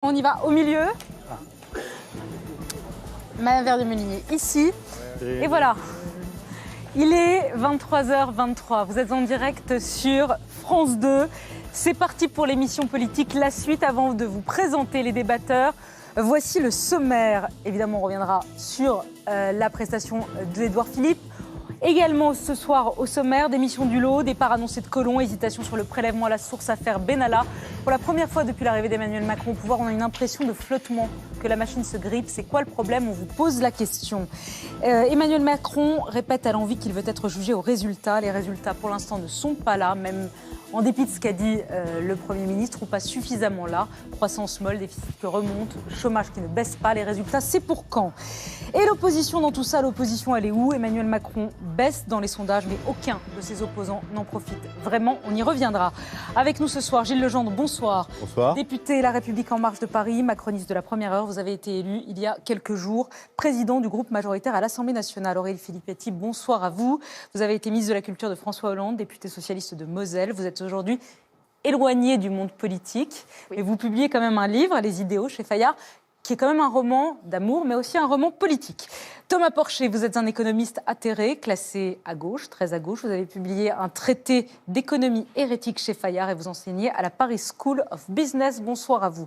On y va au milieu. Madame Verdier-Molinier, ici. Et voilà. Il est 23h23. Vous êtes en direct sur France 2. C'est parti pour l'émission politique. La suite, avant de vous présenter les débatteurs, voici le sommaire. Évidemment, on reviendra sur la prestation d'Édouard Philippe. Également ce soir au sommaire, démission du lot, départ annoncé de Collomb, hésitation sur le prélèvement à la source, affaire Benalla. Pour la première fois depuis l'arrivée d'Emmanuel Macron au pouvoir, on a une impression de flottement, que la machine se grippe. C'est quoi le problème? On vous pose la question. Emmanuel Macron répète à l'envi qu'il veut être jugé aux résultats. Les résultats pour l'instant ne sont pas là, même en dépit de ce qu'a dit le Premier ministre, ou pas suffisamment là. Croissance molle, déficit qui remonte, chômage qui ne baisse pas. Les résultats, c'est pour quand? Et l'opposition dans tout ça, l'opposition, elle est où? Emmanuel Macron baisse dans les sondages, mais aucun de ses opposants n'en profite. Vraiment, on y reviendra. Avec nous ce soir, Gilles Legendre, bonsoir. Bonsoir. Député La République En Marche de Paris, macroniste de la première heure, vous avez été élu il y a quelques jours, président du groupe majoritaire à l'Assemblée nationale. Aurélie Filippetti, bonsoir à vous. Vous avez été ministre de la Culture de François Hollande, député socialiste de Moselle. Vous êtes aujourd'hui éloigné du monde politique, mais vous publiez quand même un livre, Les Idéaux, chez Fayard, qui est quand même un roman d'amour, mais aussi un roman politique. Thomas Porcher, vous êtes un économiste atterré, classé à gauche, très à gauche. Vous avez publié un traité d'économie hérétique chez Fayard et vous enseignez à la Paris School of Business. Bonsoir à vous.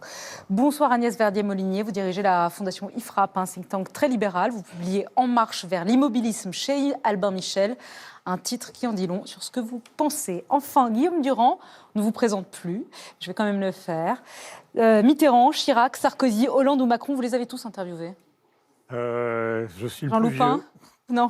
Bonsoir Agnès Verdier-Molinier, vous dirigez la fondation IFRAP, un think tank très libéral. Vous publiez En marche vers l'immobilisme chez Albin Michel, un titre qui en dit long sur ce que vous pensez. Enfin, Guillaume Durand, on ne vous présente plus, je vais quand même le faire. Mitterrand, Chirac, Sarkozy, Hollande ou Macron, vous les avez tous interviewés? Je suis le Jean plus Loupin? vieux. Non.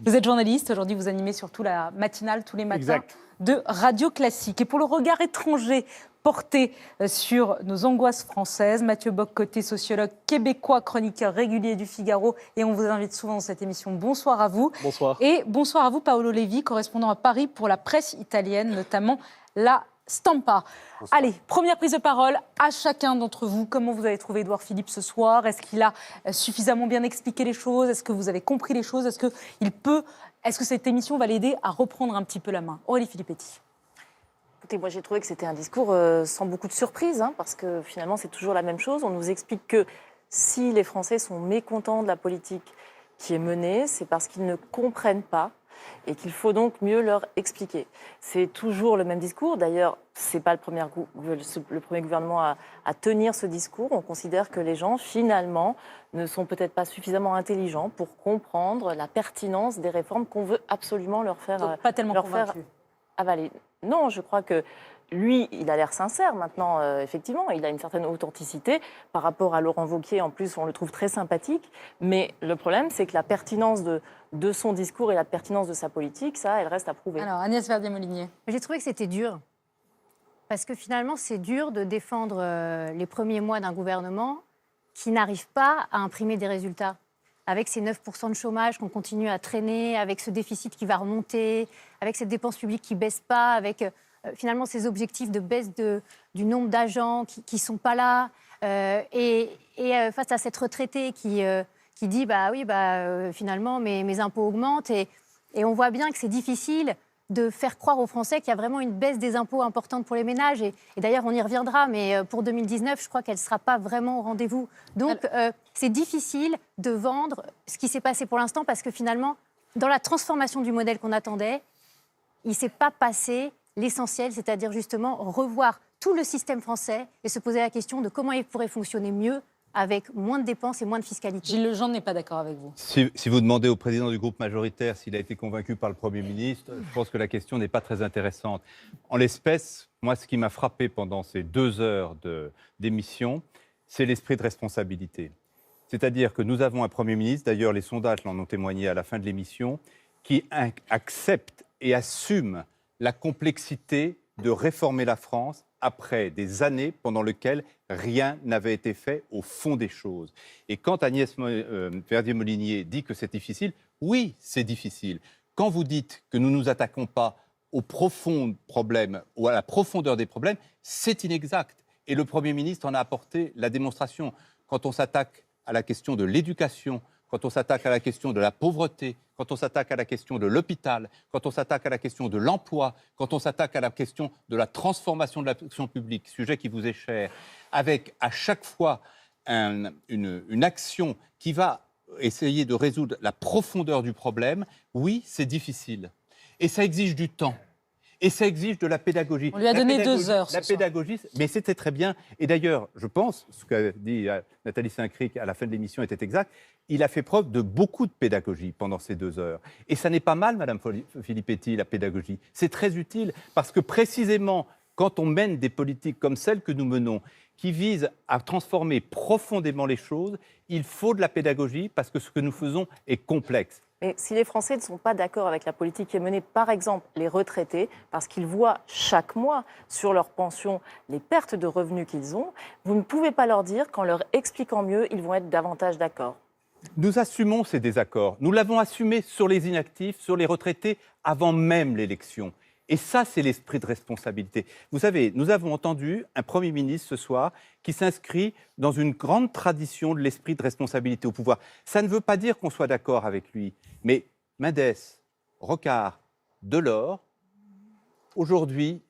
Vous êtes journaliste, aujourd'hui vous animez surtout la matinale tous les matins Exact. de Radio Classique. Et pour le regard étranger porté sur nos angoisses françaises, Mathieu Bock-Côté, sociologue québécois, chroniqueur régulier du Figaro, et on vous invite souvent dans cette émission. Bonsoir à vous. Bonsoir. Et bonsoir à vous, Paolo Levi, correspondant à Paris pour la presse italienne, notamment la Stampa. Bonsoir. Allez, première prise de parole à chacun d'entre vous. Comment vous avez trouvé Édouard Philippe ce soir? Est-ce qu'il a suffisamment bien expliqué les choses? Est-ce que vous avez compris les choses? Est-ce que cette émission va l'aider à reprendre un petit peu la main? Aurélie Filippetti. Écoutez, moi j'ai trouvé que c'était un discours sans beaucoup de surprise, parce que finalement c'est toujours la même chose. On nous explique que si les Français sont mécontents de la politique qui est menée, c'est parce qu'ils ne comprennent pas et qu'il faut donc mieux leur expliquer. C'est toujours le même discours. D'ailleurs, ce n'est pas le premier gouvernement à tenir ce discours. On considère que les gens, finalement, ne sont peut-être pas suffisamment intelligents pour comprendre la pertinence des réformes qu'on veut absolument leur faire, Donc, pas tellement convaincu. avaler. Non, je crois que lui, il a l'air sincère maintenant, effectivement. Il a une certaine authenticité par rapport à Laurent Wauquiez. En plus, on le trouve très sympathique. Mais le problème, c'est que la pertinence de son discours et la pertinence de sa politique, ça, elle reste à prouver. Alors, Agnès Verdier-Molinier. J'ai trouvé que c'était dur. Parce que finalement, c'est dur de défendre les premiers mois d'un gouvernement qui n'arrive pas à imprimer des résultats. Avec ces 9% de chômage qu'on continue à traîner, avec ce déficit qui va remonter, avec cette dépense publique qui ne baisse pas, avec finalement ces objectifs de baisse du nombre d'agents qui ne sont pas là. Et face à cette retraitée qui dit finalement mes impôts augmentent. Et on voit bien que c'est difficile de faire croire aux Français qu'il y a vraiment une baisse des impôts importante pour les ménages. Et d'ailleurs, on y reviendra, mais pour 2019, je crois qu'elle ne sera pas vraiment au rendez-vous. Donc, c'est difficile de vendre ce qui s'est passé pour l'instant, parce que finalement, dans la transformation du modèle qu'on attendait, il ne s'est pas passé l'essentiel, c'est-à-dire justement revoir tout le système français et se poser la question de comment il pourrait fonctionner mieux avec moins de dépenses et moins de fiscalité. Gilles Legendre n'est pas d'accord avec vous. Si vous demandez au président du groupe majoritaire s'il a été convaincu par le Premier ministre, je pense que la question n'est pas très intéressante. En l'espèce, moi, ce qui m'a frappé pendant ces 2 heures d'émission, c'est l'esprit de responsabilité. C'est-à-dire que nous avons un Premier ministre, d'ailleurs les sondages l'en ont témoigné à la fin de l'émission, qui accepte et assume la complexité de réformer la France après des années pendant lesquelles rien n'avait été fait au fond des choses. Et quand Agnès Verdier-Molinier dit que c'est difficile, oui, c'est difficile. Quand vous dites que nous ne nous attaquons pas aux profonds problèmes ou à la profondeur des problèmes, c'est inexact. Et le Premier ministre en a apporté la démonstration. Quand on s'attaque à la question de l'éducation, quand on s'attaque à la question de la pauvreté, quand on s'attaque à la question de l'hôpital, quand on s'attaque à la question de l'emploi, quand on s'attaque à la question de la transformation de l'action publique, sujet qui vous est cher, avec à chaque fois une action qui va essayer de résoudre la profondeur du problème, oui, c'est difficile. Et ça exige du temps. Et ça exige de la pédagogie. On lui a donné 2 heures. La pédagogie, mais c'était très bien. Et d'ailleurs, je pense, ce qu'a dit Nathalie Saint-Cric à la fin de l'émission était exact, il a fait preuve de beaucoup de pédagogie pendant ces 2 heures. Et ça n'est pas mal, Madame Filippetti, la pédagogie. C'est très utile parce que précisément, quand on mène des politiques comme celles que nous menons, qui visent à transformer profondément les choses, il faut de la pédagogie parce que ce que nous faisons est complexe. Mais si les Français ne sont pas d'accord avec la politique qui est menée, par exemple les retraités, parce qu'ils voient chaque mois sur leur pension les pertes de revenus qu'ils ont, vous ne pouvez pas leur dire qu'en leur expliquant mieux, ils vont être davantage d'accord. Nous assumons ces désaccords. Nous l'avons assumé sur les inactifs, sur les retraités, avant même l'élection. Et ça, c'est l'esprit de responsabilité. Vous savez, nous avons entendu un Premier ministre ce soir qui s'inscrit dans une grande tradition de l'esprit de responsabilité au pouvoir. Ça ne veut pas dire qu'on soit d'accord avec lui. Mais Mendes, Rocard, Delors, aujourd'hui,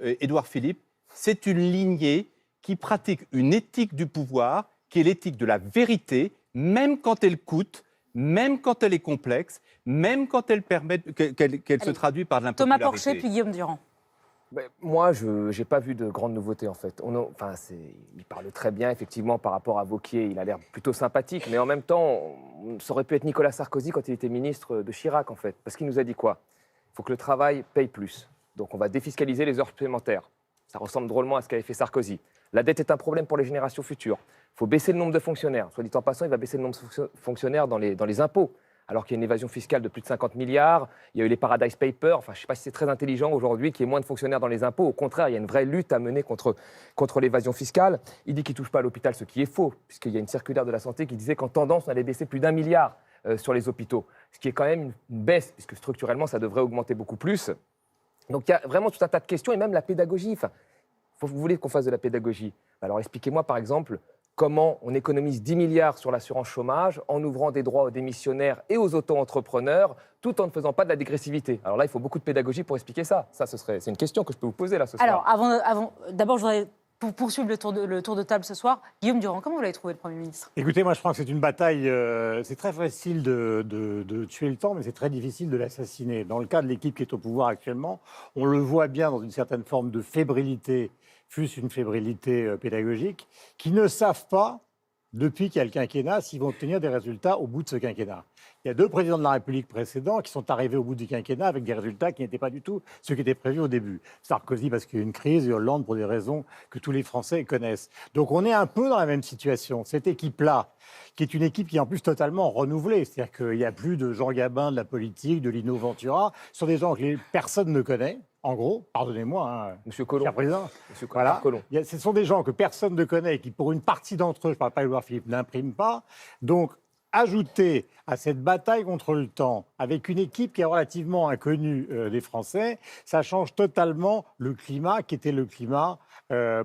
Édouard Philippe, c'est une lignée qui pratique une éthique du pouvoir, qui est l'éthique de la vérité, même quand elle coûte, même quand elle est complexe, même quand elle permet qu'elle se traduit par de l'impopularité. Thomas Porcher, puis Guillaume Durand. Moi, je n'ai pas vu de grande nouveauté, en fait. Il parle très bien, effectivement, par rapport à Wauquiez. Il a l'air plutôt sympathique, mais en même temps, ça aurait pu être Nicolas Sarkozy quand il était ministre de Chirac, en fait. Parce qu'il nous a dit quoi? Il faut que le travail paye plus. Donc, on va défiscaliser les heures supplémentaires. Ça ressemble drôlement à ce qu'avait fait Sarkozy. La dette est un problème pour les générations futures. Il faut baisser le nombre de fonctionnaires. Soit dit en passant, il va baisser le nombre de fonctionnaires dans les impôts. Alors qu'il y a une évasion fiscale de plus de 50 milliards, il y a eu les Paradise Papers, enfin je ne sais pas si c'est très intelligent aujourd'hui qu'il y ait moins de fonctionnaires dans les impôts. Au contraire, il y a une vraie lutte à mener contre l'évasion fiscale. Il dit qu'il ne touche pas à l'hôpital, ce qui est faux, puisqu'il y a une circulaire de la santé qui disait qu'en tendance, on allait baisser plus d'1 milliard sur les hôpitaux. Ce qui est quand même une baisse, puisque structurellement, ça devrait augmenter beaucoup plus. Donc il y a vraiment tout un tas de questions, et même la pédagogie. Enfin, vous voulez qu'on fasse de la pédagogie? Alors expliquez-moi par exemple, comment on économise 10 milliards sur l'assurance chômage en ouvrant des droits aux démissionnaires et aux auto-entrepreneurs, tout en ne faisant pas de la dégressivité. Alors là, il faut beaucoup de pédagogie pour expliquer ça. C'est une question que je peux vous poser là ce soir. Alors, d'abord, je voudrais poursuivre le tour de table ce soir. Guillaume Durand, comment vous l'avez trouvé, le Premier ministre? Écoutez, moi je crois que c'est une bataille, c'est très facile de tuer le temps, mais c'est très difficile de l'assassiner. Dans le cas de l'équipe qui est au pouvoir actuellement, on le voit bien dans une certaine forme de fébrilité, fût-ce une fébrilité pédagogique, qui ne savent pas, depuis qu'il y a le quinquennat, s'ils vont obtenir des résultats au bout de ce quinquennat. Il y a 2 présidents de la République précédents qui sont arrivés au bout du quinquennat avec des résultats qui n'étaient pas du tout ceux qui étaient prévus au début. Sarkozy parce qu'il y a eu une crise et Hollande pour des raisons que tous les Français connaissent. Donc on est un peu dans la même situation. Cette équipe-là, qui est une équipe qui est en plus totalement renouvelée, c'est-à-dire qu'il n'y a plus de Jean Gabin de la politique, de Lino Ventura, ce sont des gens que personne ne connaît. En gros, pardonnez-moi, Monsieur Collomb. Cher président. Monsieur Voilà. Collomb. Ce sont des gens que personne ne connaît et qui, pour une partie d'entre eux, je ne parle pas d'Édouard Philippe, n'impriment pas. Donc, ajouter à cette bataille contre le temps, avec une équipe qui est relativement inconnue des Français, ça change totalement le climat qui était le climat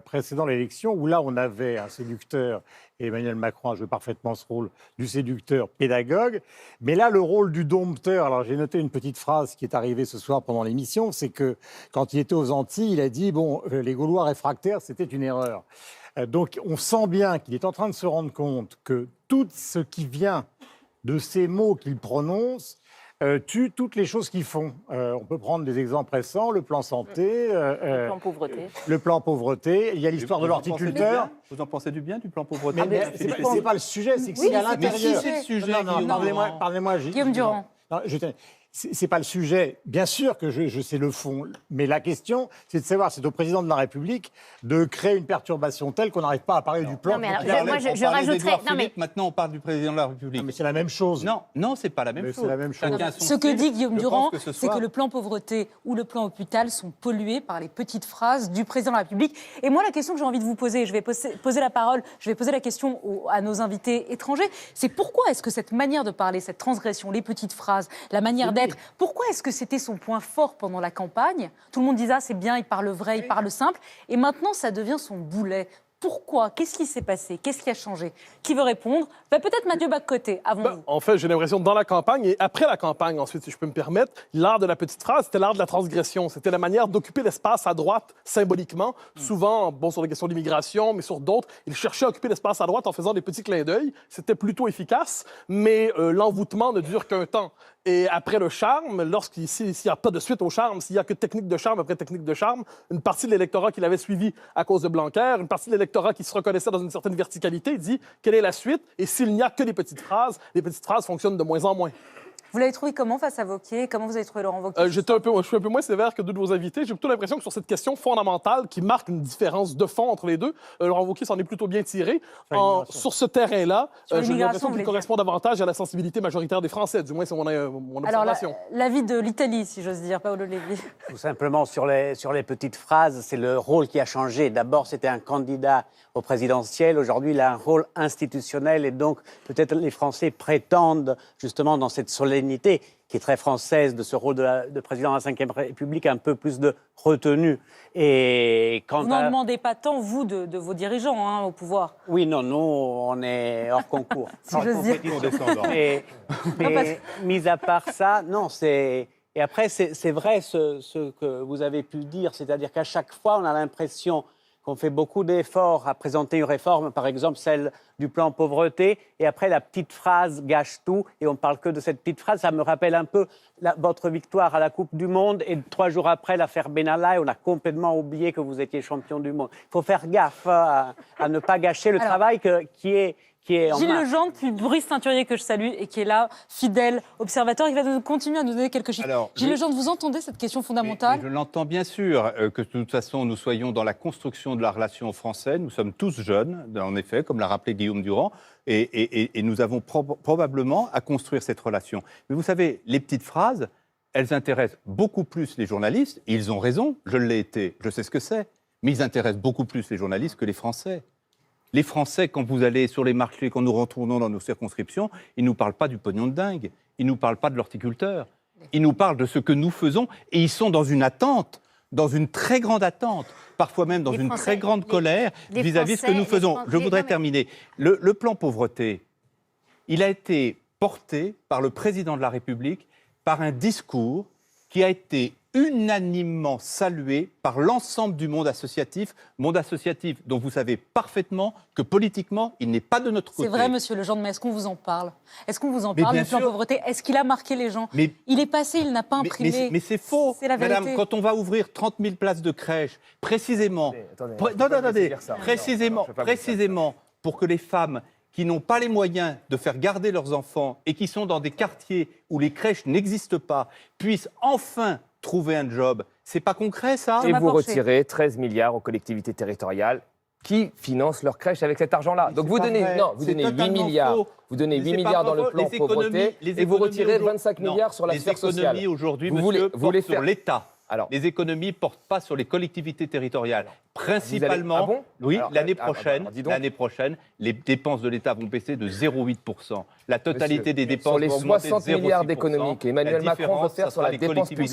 précédent l'élection, où là, on avait un séducteur, et Emmanuel Macron a joué parfaitement ce rôle du séducteur pédagogue. Mais là, le rôle du dompteur, alors j'ai noté une petite phrase qui est arrivée ce soir pendant l'émission, c'est que quand il était aux Antilles, il a dit, bon, les Gaulois réfractaires, c'était une erreur. Donc, on sent bien qu'il est en train de se rendre compte que tout ce qui vient de ces mots qu'il prononce tue toutes les choses qu'ils font. On peut prendre des exemples récents, le plan santé, Le plan pauvreté. le plan pauvreté. Il y a l'histoire de l'horticulteur. Vous en pensez du bien du plan pauvreté? Mais c'est pas le sujet, c'est que si à l'intérieur... Mais si c'est le sujet, Non, pardonnez-moi. Guillaume Durand. C'est pas le sujet. Bien sûr que je sais le fond, mais la question, c'est de savoir, c'est au président de la République de créer une perturbation telle qu'on n'arrive pas à parler du plan. Non, mais alors, moi, je rajouterais... Non, mais maintenant, on parle du président de la République. Non, mais c'est la même chose. Non, c'est pas la même chose. C'est la même chose. Chacun son Ce que style. dit Guillaume Je Durand, pense c'est que le plan pauvreté ou le plan hôpital sont pollués par les petites phrases du président de la République. Et moi, la question que j'ai envie de vous poser, je vais poser la parole, je vais poser la question à nos invités étrangers, c'est pourquoi est-ce que cette manière de parler, cette transgression, les petites phrases, la manière d'être, pourquoi est-ce que c'était son point fort pendant la campagne? Tout le monde disait, ah, c'est bien, il parle vrai, il parle simple. Et maintenant, ça devient son boulet. Pourquoi? Qu'est-ce qui s'est passé? Qu'est-ce qui a changé? Qui veut répondre? Peut-être Mathieu Bock-Côté, avant vous. En fait, j'ai l'impression que dans la campagne et après la campagne, ensuite, si je peux me permettre, l'art de la petite phrase, c'était l'art de la transgression. C'était la manière d'occuper l'espace à droite symboliquement. Souvent, sur les questions d'immigration, mais sur d'autres, il cherchait à occuper l'espace à droite en faisant des petits clins d'œil. C'était plutôt efficace, mais l'envoûtement ne dure qu'un temps. Et après le charme, s'il n'y a pas de suite au charme, s'il n'y a que technique de charme après technique de charme, une partie de l'électorat qui l'avait suivi à cause de Blanquer, une partie de l'électorat qui se reconnaissait dans une certaine verticalité, dit quelle est la suite? Et s'il n'y a que des petites phrases, les petites phrases fonctionnent de moins en moins. Vous l'avez trouvé comment face à Wauquiez? Comment vous avez trouvé Laurent Wauquiez? Je suis un peu moins sévère que deux de vos invités. J'ai plutôt l'impression que sur cette question fondamentale qui marque une différence de fond entre les deux, Laurent Wauquiez s'en est plutôt bien tiré. Sur ce terrain-là, j'ai l'impression qu'il correspond davantage à la sensibilité majoritaire des Français. Du moins, c'est mon observation. Alors, l'avis de l'Italie, si j'ose dire, Paolo Levi. Tout simplement, sur les petites phrases, c'est le rôle qui a changé. D'abord, c'était un candidat au présidentiel. Aujourd'hui, il a un rôle institutionnel et donc peut-être les Français prétendent justement dans cette solennité qui est très française de ce rôle de président de la Ve République, un peu plus de retenue. Et vous n'en demandez pas tant, vous, de vos dirigeants au pouvoir. Oui, non, nous, on est hors concours. Si j'ose dire. Mais mis à part ça, non, c'est... Et après, c'est vrai ce que vous avez pu dire, c'est-à-dire qu'à chaque fois, on a l'impression qu'on fait beaucoup d'efforts à présenter une réforme, par exemple celle du plan pauvreté, et après la petite phrase gâche tout, et on ne parle que de cette petite phrase. Ça me rappelle un peu votre victoire à la Coupe du Monde, et 3 jours après l'affaire Benalla, et on a complètement oublié que vous étiez champion du monde. Il faut faire gaffe à ne pas gâcher le travail qui est en Gilles marche. Legendre, puis Brice Teinturier, que je salue, et qui est là, fidèle observateur. Il va continuer à nous donner quelques chiffres. Alors, Gilles Legendre, vous entendez cette question fondamentale? Je l'entends bien sûr, que de toute façon, nous soyons dans la construction de la relation française. Nous sommes tous jeunes, en effet, comme l'a rappelé Guillaume Durand, et nous avons probablement à construire cette relation. Mais vous savez, les petites phrases, elles intéressent beaucoup plus les journalistes. Et ils ont raison, je l'ai été, je sais ce que c'est. Mais ils intéressent beaucoup plus les journalistes que les Français. Les Français, quand vous allez sur les marchés, quand nous retournons dans nos circonscriptions, ils ne nous parlent pas du pognon de dingue, ils ne nous parlent pas de l'horticulteur, ils nous parlent de ce que nous faisons et ils sont dans une attente, dans une très grande attente, parfois même dans une très grande colère vis-à-vis de ce que nous faisons. Je voudrais terminer. Le plan pauvreté, il a été porté par le président de la République par un discours qui a été unanimement salué par l'ensemble du monde associatif dont vous savez parfaitement que politiquement, il n'est pas de notre côté. C'est vrai, monsieur Legendre, mais est-ce qu'on vous en parle? Est-ce qu'on vous en parle du plan pauvreté? Est-ce qu'il a marqué les gens? Il est passé, il n'a pas imprimé. Mais c'est faux, c'est la vérité. madame, quand on va ouvrir 30 000 places de crèche, précisément, précisément pour que les femmes qui n'ont pas les moyens de faire garder leurs enfants et qui sont dans des quartiers où les crèches n'existent pas, puissent enfin trouver un job. C'est pas concret, ça? Et vous retirez 13 milliards aux collectivités territoriales qui financent leurs crèches avec cet argent-là. Donc vous donnez 8 milliards. Vous donnez 8 milliards dans le plan pauvreté et vous retirez 25 milliards sur la sphère sociale. Les économies aujourd'hui, monsieur, portent sur l'État. Alors, les économies ne portent pas sur les collectivités territoriales. Principalement, l'année prochaine, les dépenses de l'État vont baisser de 0,8%. La totalité des dépenses vont augmenter de 0,6%. Sur les 60 milliards d'économies qu'Emmanuel Macron veut faire sur la dépense publique,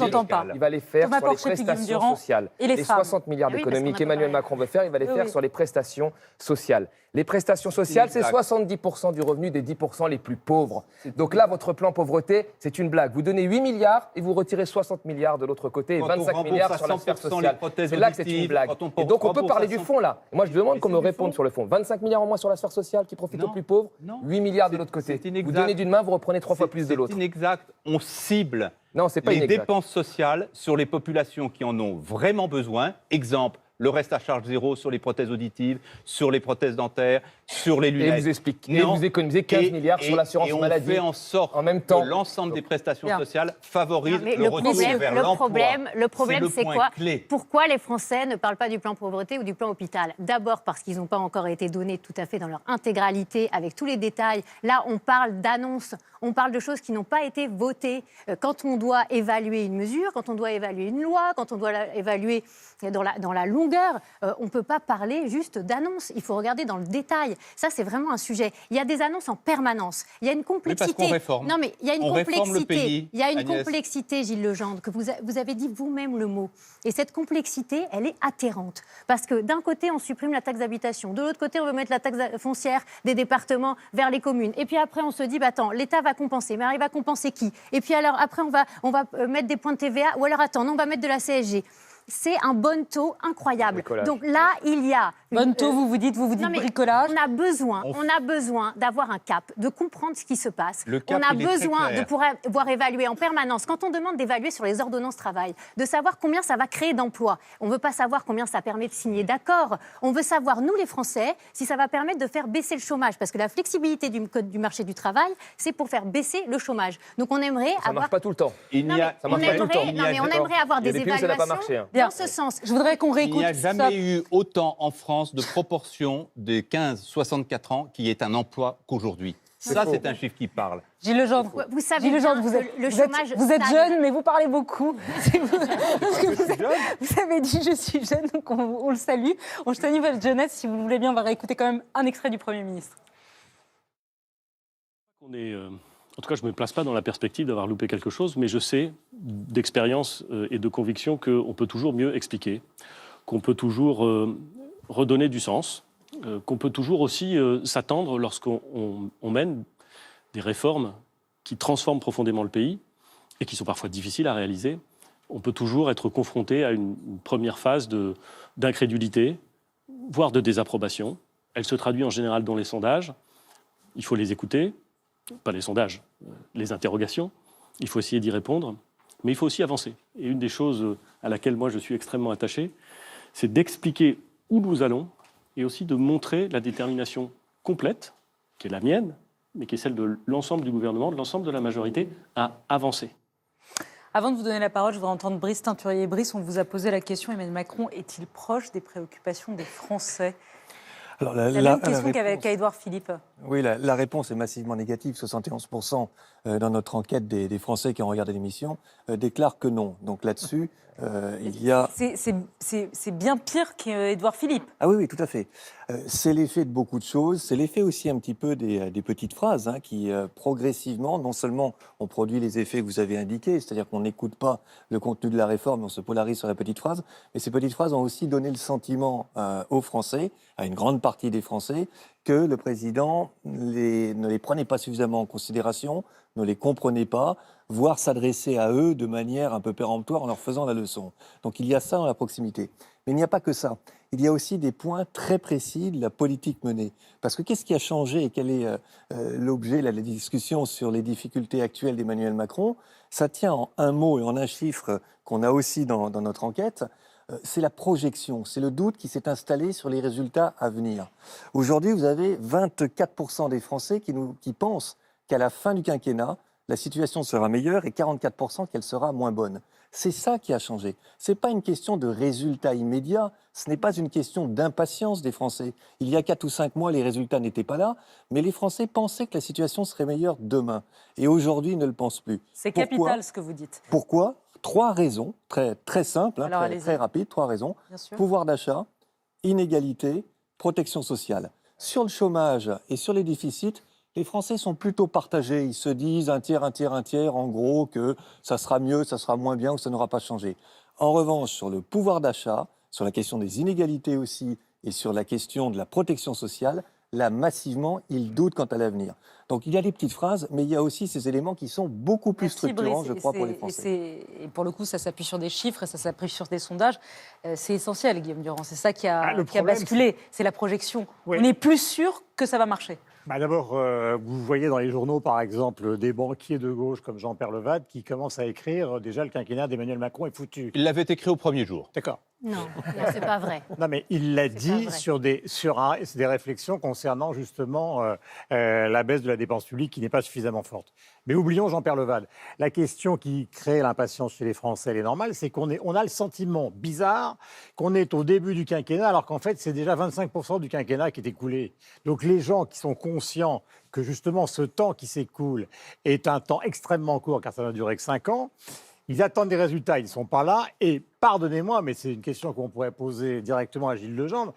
il va les faire sur les prestations sociales. Les 60 milliards d'économies qu'Emmanuel Macron veut faire, il va les faire sur les prestations sociales. Les prestations sociales, c'est 70% du revenu des 10% les plus pauvres. Donc là, votre plan pauvreté, c'est une blague. Vous donnez 8 milliards et vous retirez 60 milliards de l'autre côté et 25 milliards sur la sphère sociale. C'est là que c'est une blague. Et donc on peut parler du fond là. Moi, je demande qu'on me réponde sur le fond. 25 milliards en moins sur la sphère sociale qui profite aux plus pauvres, 8 milliards de l'autre côté. Vous donnez d'une main, vous reprenez 3 fois plus de l'autre. C'est inexact. On cible les dépenses sociales sur les populations qui en ont vraiment besoin. Exemple, le reste à charge zéro sur les prothèses auditives, sur les prothèses dentaires, sur les lunettes. Et vous économisez 15 milliards sur l'assurance maladie. Et on fait en sorte en même temps que l'ensemble des prestations sociales favorisent le retour vers l'emploi. Le problème, c'est quoi? Clé. Pourquoi les Français ne parlent pas du plan pauvreté ou du plan hôpital? D'abord parce qu'ils n'ont pas encore été donnés tout à fait dans leur intégralité, avec tous les détails. Là, on parle d'annonces, on parle de choses qui n'ont pas été votées. Quand on doit évaluer une mesure, quand on doit évaluer une loi, quand on doit évaluer dans la longueur, on ne peut pas parler juste d'annonces. Il faut regarder dans le détail. Ça, c'est vraiment un sujet. Il y a des annonces en permanence. Il y a une complexité. Oui, parce qu'on réforme. Non, mais il y a une On réforme le complexité. pays, Il y a une Agnès. complexité, Gilles Legendre, que vous avez dit vous-même le mot. Et cette complexité, elle est atterrante. Parce que d'un côté, on supprime la taxe d'habitation. De l'autre côté, on veut mettre la taxe foncière des départements vers les communes. Et puis après, on se dit, attends, l'État va compenser. Mais alors, il va compenser qui? Et puis alors, après, on va mettre des points de TVA. Ou alors, attends, non, on va mettre de la CSG. C'est un bon taux incroyable. Bricolage. Donc là, il y a... Bon taux, vous dites Non, mais bricolage. on a besoin d'avoir un cap, de comprendre ce qui se passe. Le cap, on a il est très besoin clair. de pouvoir évaluer en permanence. Quand on demande d'évaluer sur les ordonnances travail, de savoir combien ça va créer d'emplois. On ne veut pas savoir combien ça permet de signer d'accords. On veut savoir, nous les Français, si ça va permettre de faire baisser le chômage. Parce que la flexibilité du code du marché du travail, c'est pour faire baisser le chômage. Donc on aimerait Ça ne avoir... marche pas tout le temps. Il n'y a, Ça marche pas tout le temps. on aimerait avoir Il y a des des pays où ça n'a pas évaluations marché, hein. Bien. dans ce sens. Je voudrais qu'on il réécoute n'y a ça. jamais eu autant en France de proportion des 15-64 ans qui est un emploi qu'aujourd'hui. Ça, faux. c'est un chiffre qui parle. Gilles Legendre, Vous savez Gilles Legendre, bien vous êtes, que le vous êtes- chômage vous êtes stagne. jeune, mais vous parlez beaucoup. Parce que vous avez dit je suis jeune, donc on le salue. On salue votre jeunesse. Si vous voulez bien, on va réécouter quand même un extrait du Premier ministre. En tout cas, je ne me place pas dans la perspective d'avoir loupé quelque chose, mais je sais d'expérience et de conviction qu'on peut toujours mieux expliquer, qu'on peut toujours redonner du sens, qu'on peut toujours aussi s'attendre lorsqu'on mène des réformes qui transforment profondément le pays et qui sont parfois difficiles à réaliser. On peut toujours être confronté à une première phase d'incrédulité, voire de désapprobation. Elle se traduit en général dans les sondages. Il faut les écouter. Pas les sondages, les interrogations. Il faut essayer d'y répondre, mais il faut aussi avancer. Et une des choses à laquelle moi je suis extrêmement attaché, c'est d'expliquer où nous allons et aussi de montrer la détermination complète, qui est la mienne, mais qui est celle de l'ensemble du gouvernement, de l'ensemble de la majorité, à avancer. Avant de vous donner la parole, je voudrais entendre Brice Teinturier. Brice, on vous a posé la question, Emmanuel Macron est-il proche des préoccupations des Français? Alors, La même question qu'à Édouard Philippe. Oui, la réponse est massivement négative. 71% dans notre enquête des Français qui ont regardé l'émission déclarent que non. Donc là-dessus, il y a... C'est bien pire qu'Édouard Philippe. Ah oui, oui, tout à fait. C'est l'effet de beaucoup de choses. C'est l'effet aussi un petit peu des petites phrases qui, progressivement, non seulement ont produit les effets que vous avez indiqués, c'est-à-dire qu'on n'écoute pas le contenu de la réforme, on se polarise sur la petite phrase, mais ces petites phrases ont aussi donné le sentiment aux Français, à une grande partie des Français, que le président ne les prenait pas suffisamment en considération, ne les comprenait pas, voire s'adresser à eux de manière un peu péremptoire en leur faisant la leçon. Donc il y a ça dans la proximité. Mais il n'y a pas que ça. Il y a aussi des points très précis de la politique menée. Parce que qu'est-ce qui a changé et quel est l'objet de la discussion sur les difficultés actuelles d'Emmanuel Macron? Ça tient en un mot et en un chiffre qu'on a aussi dans notre enquête. C'est la projection, c'est le doute qui s'est installé sur les résultats à venir. Aujourd'hui, vous avez 24% des Français qui pensent qu'à la fin du quinquennat, la situation sera meilleure et 44% qu'elle sera moins bonne. C'est ça qui a changé. Ce n'est pas une question de résultats immédiats, ce n'est pas une question d'impatience des Français. Il y a 4 ou 5 mois, les résultats n'étaient pas là, mais les Français pensaient que la situation serait meilleure demain. Et aujourd'hui, ils ne le pensent plus. C'est capital ce que vous dites. Pourquoi? 3 raisons, très simples, Alors, très rapides, 3 raisons. Bien sûr. Pouvoir d'achat, inégalité, protection sociale. Sur le chômage et sur les déficits, les Français sont plutôt partagés. Ils se disent un tiers, en gros, que ça sera mieux, ça sera moins bien ou ça n'aura pas changé. En revanche, sur le pouvoir d'achat, sur la question des inégalités aussi et sur la question de la protection sociale, là, massivement, ils doutent quant à l'avenir. Donc, il y a des petites phrases, mais il y a aussi ces éléments qui sont beaucoup plus structurants, je crois, pour les Français. Et pour le coup, ça s'appuie sur des chiffres et ça s'appuie sur des sondages. C'est essentiel, Guillaume Durand. C'est ça qui a basculé. C'est la projection. Oui. On est plus sûr que ça va marcher. D'abord, vous voyez dans les journaux, par exemple, des banquiers de gauche comme Jean-Pierre Levade qui commencent à écrire déjà le quinquennat d'Emmanuel Macron est foutu. Il l'avait écrit au premier jour. D'accord. Non, c'est pas vrai. Non, mais il l'a dit vrai. sur des réflexions concernant justement la baisse de la dépense publique qui n'est pas suffisamment forte. Mais oublions Jean-Pierre Levade. La question qui crée l'impatience chez les Français, elle est normale, c'est qu'on a le sentiment bizarre qu'on est au début du quinquennat, alors qu'en fait, c'est déjà 25% du quinquennat qui est écoulé. Donc les gens qui sont conscients que justement ce temps qui s'écoule est un temps extrêmement court, car ça n'a duré que 5 ans, ils attendent des résultats, ils ne sont pas là. Et pardonnez-moi, mais c'est une question qu'on pourrait poser directement à Gilles Legendre.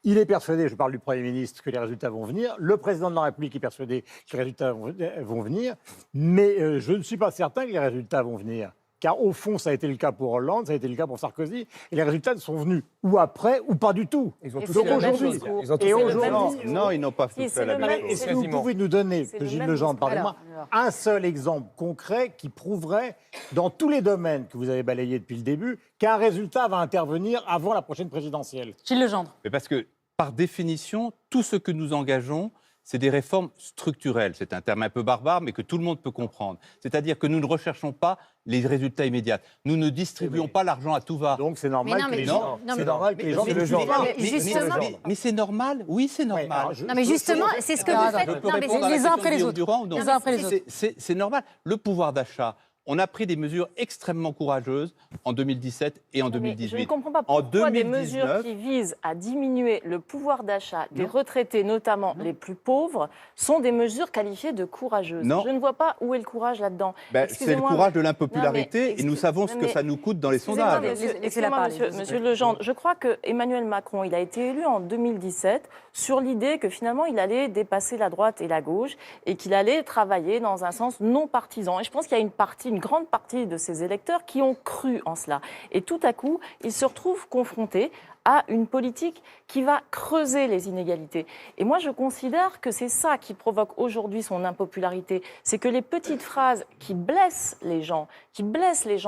Il est persuadé, je parle du Premier ministre, que les résultats vont venir. Le président de la République est persuadé que les résultats vont venir. Mais je ne suis pas certain que les résultats vont venir. Car au fond, ça a été le cas pour Hollande, ça a été le cas pour Sarkozy. Et les résultats sont venus ou après ou pas du tout. Ils ont tous Donc fait la même aujourd'hui, chose. Ils ont tous et fait le aujourd'hui, même discours. Non, ils n'ont pas Si, fait la le même même- chose. est-ce que vous Quasiment. pouvez nous donner, C'est le Gilles même Legendre, discours. pardonnez-moi, Alors. un seul exemple concret qui prouverait, dans tous les domaines que vous avez balayés depuis le début, qu'un résultat va intervenir avant la prochaine présidentielle? Gilles Legendre. Mais parce que, par définition, tout ce que nous engageons, c'est des réformes structurelles. C'est un terme un peu barbare, mais que tout le monde peut comprendre. C'est-à-dire que nous ne recherchons pas les résultats immédiats. Nous ne distribuons pas l'argent à tout va. Donc c'est normal Mais non, que mais les non, gens... non, C'est mais- normal que les gens... c'est le genre. Mais justement- mais c'est normal, oui, c'est normal. alors, Non, mais justement, c'est ce que vous faites. Je peux Non, mais répondre à la les uns question après de les Guillaume autres. Durand ou non Les uns après les autres. C'est normal. Le pouvoir d'achat, on a pris des mesures extrêmement courageuses en 2017 et en Mais 2018. je ne comprends pas En pourquoi des 2019, mesures qui visent à diminuer le pouvoir d'achat des retraités, notamment les plus pauvres, sont des mesures qualifiées de courageuses. Non. Je ne vois pas où est le courage là-dedans. ben, c'est le Excusez-moi, courage de Non, l'impopularité mais et nous savons ce que mais- ça nous coûte dans les Excusez-moi, sondages. monsieur, Laissez-la excusez-moi, parler, monsieur, monsieur Legendre. Je crois que Emmanuel Macron, il a été élu en 2017 sur l'idée que finalement il allait dépasser la droite et la gauche et qu'il allait travailler dans un sens non partisan. Et je pense qu'il y a une grande partie de ses électeurs qui ont cru en cela. Et tout à coup, il se retrouve confronté à une politique qui va creuser les inégalités. Et moi, je considère que c'est ça qui provoque aujourd'hui son impopularité. C'est que les petites phrases qui blessent les gens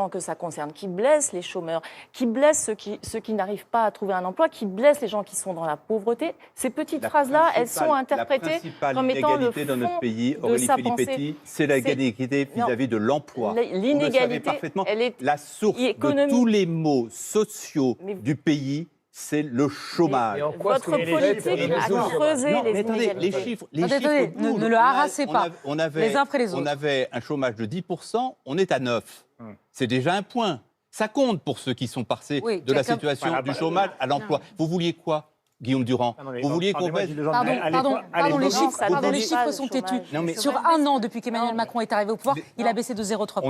que ça concerne, qui blessent les chômeurs, qui blessent ceux qui n'arrivent pas à trouver un emploi, qui blessent les gens qui sont dans la pauvreté, ces petites phrases-là, elles sont interprétées La principale comme étant le inégalité dans notre fond pays, de Aurélie sa Filippetti, pensée. c'est l'inégalité vis-à-vis de l'emploi. Vous le savez L'inégalité, parfaitement. elle est La source de économique. tous les maux sociaux Mais- du pays, c'est le chômage. Et en quoi Votre est-ce que les politique chiffres a résout le creusé Non, les mais attendez, inégalités. les chiffres Attendez, bougent. ne le harassez pas, On avait, les uns après les autres. On avait un chômage de 10%, on est à 9. C'est déjà un point. Ça compte pour ceux qui sont passés Oui, de la Jacob- situation Voilà, du bah, chômage à l'emploi. Vous vouliez quoi, Guillaume Durand? Ah non, mais Vous vouliez qu'on pardonnez-moi, baisse Gilles Legendre, Pardon, mais à pardon, l'époque- à pardon, les l'époque- chiffres, ça pardon, les baisse chiffres pas, sont le têtus. chômage. Non, mais- Sur un an, depuis qu'Emmanuel Macron est arrivé au pouvoir, il a baissé de 0,3%.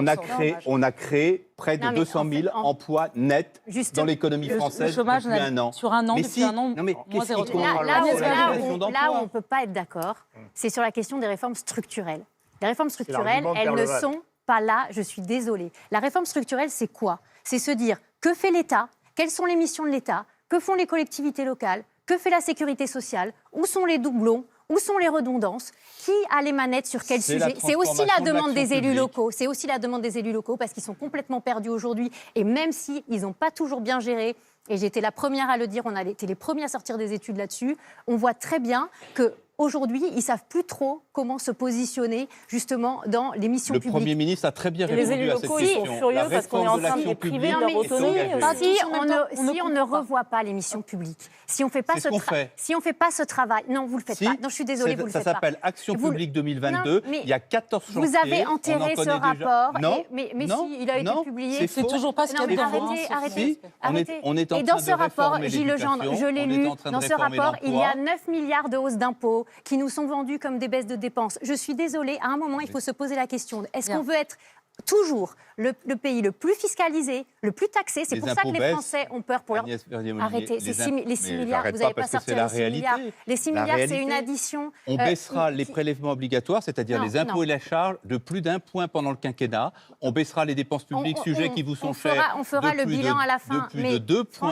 On a créé près de Non, mais 200 000 emplois nets Justement, dans l'économie Le française chômage, depuis un an. sur un an, Mais depuis si, un an, non, mais moins qu'est-ce qui 0,3. compte Là, La où création d'emplois. on ne peut pas être d'accord, c'est sur la question des réformes structurelles. Les réformes structurelles, l'argument de elles ne Perleval. sont pas là, je suis désolée. La réforme structurelle, c'est quoi? C'est se dire, que fait l'État? Quelles sont les missions de l'État? Que font les collectivités locales? Que fait la sécurité sociale? Où sont les doublons? Où sont les redondances? Qui a les manettes sur quel C'est la sujet? C'est aussi la transformation de demande des l'action élus publique. locaux. C'est aussi la demande des élus locaux parce qu'ils sont complètement perdus aujourd'hui. Et même s'ils n'ont pas toujours bien géré, et j'étais la première à le dire, on a été les premiers à sortir des études là-dessus, on voit très bien que aujourd'hui, ils ne savent plus trop comment se positionner justement dans les missions Le publiques. Premier ministre a très bien Et les répondu élus à cette locaux, ils sont question. furieux La parce qu'on est en réforme de train de les l'action priver publique de leur est autonomie engagée. Pas Si tous en même temps, on ne on ne coupe pas. revoit pas les missions publiques, si on fait pas C'est ce qu'on fait. si on fait pas ce travail, non, vous le faites Si, pas. Non, je suis désolée, vous le ça faites pas. s'appelle Action Vous le- publique 2022. Non, mais Il y a 14 chantiers. Vous avez enterré on en ce connaît déjà. rapport, Non, mais non, si, il a été non, publié. C'est faux. toujours pas ce Non, qu'il y mais a dedans. arrêtez, hein, arrêtez. Si, Arrêtez. on est en Et train dans ce de rapport, réformer Gilles Legendre, l'éducation, je l'ai on est lu, en train de dans ce réformer rapport, il y a l'emploi. 9 milliards de hausses d'impôts qui nous sont vendus comme des baisses de dépenses. Je suis désolée, à un moment, il faut se poser la question, est-ce Bien. qu'on veut être toujours le pays le plus fiscalisé, le plus taxé? C'est Les pour ça que impôts les baissent. Français ont peur pour leur... Agnès Verdier-Molinier, Arrêtez, les les 6 mais milliards, j'arrête vous n'allez pas pas parce que c'est sortir la les 6 milliards. réalité. Les 6 La milliards, c'est réalité. une addition. On baissera les qui- prélèvements obligatoires, c'est-à-dire Non, les impôts non. et la charge, de plus d'1 point pendant le quinquennat. On baissera les dépenses publiques, sujets qui vous sont chers. On fera de le plus bilan de- à la fin. De plus mais de 2 points.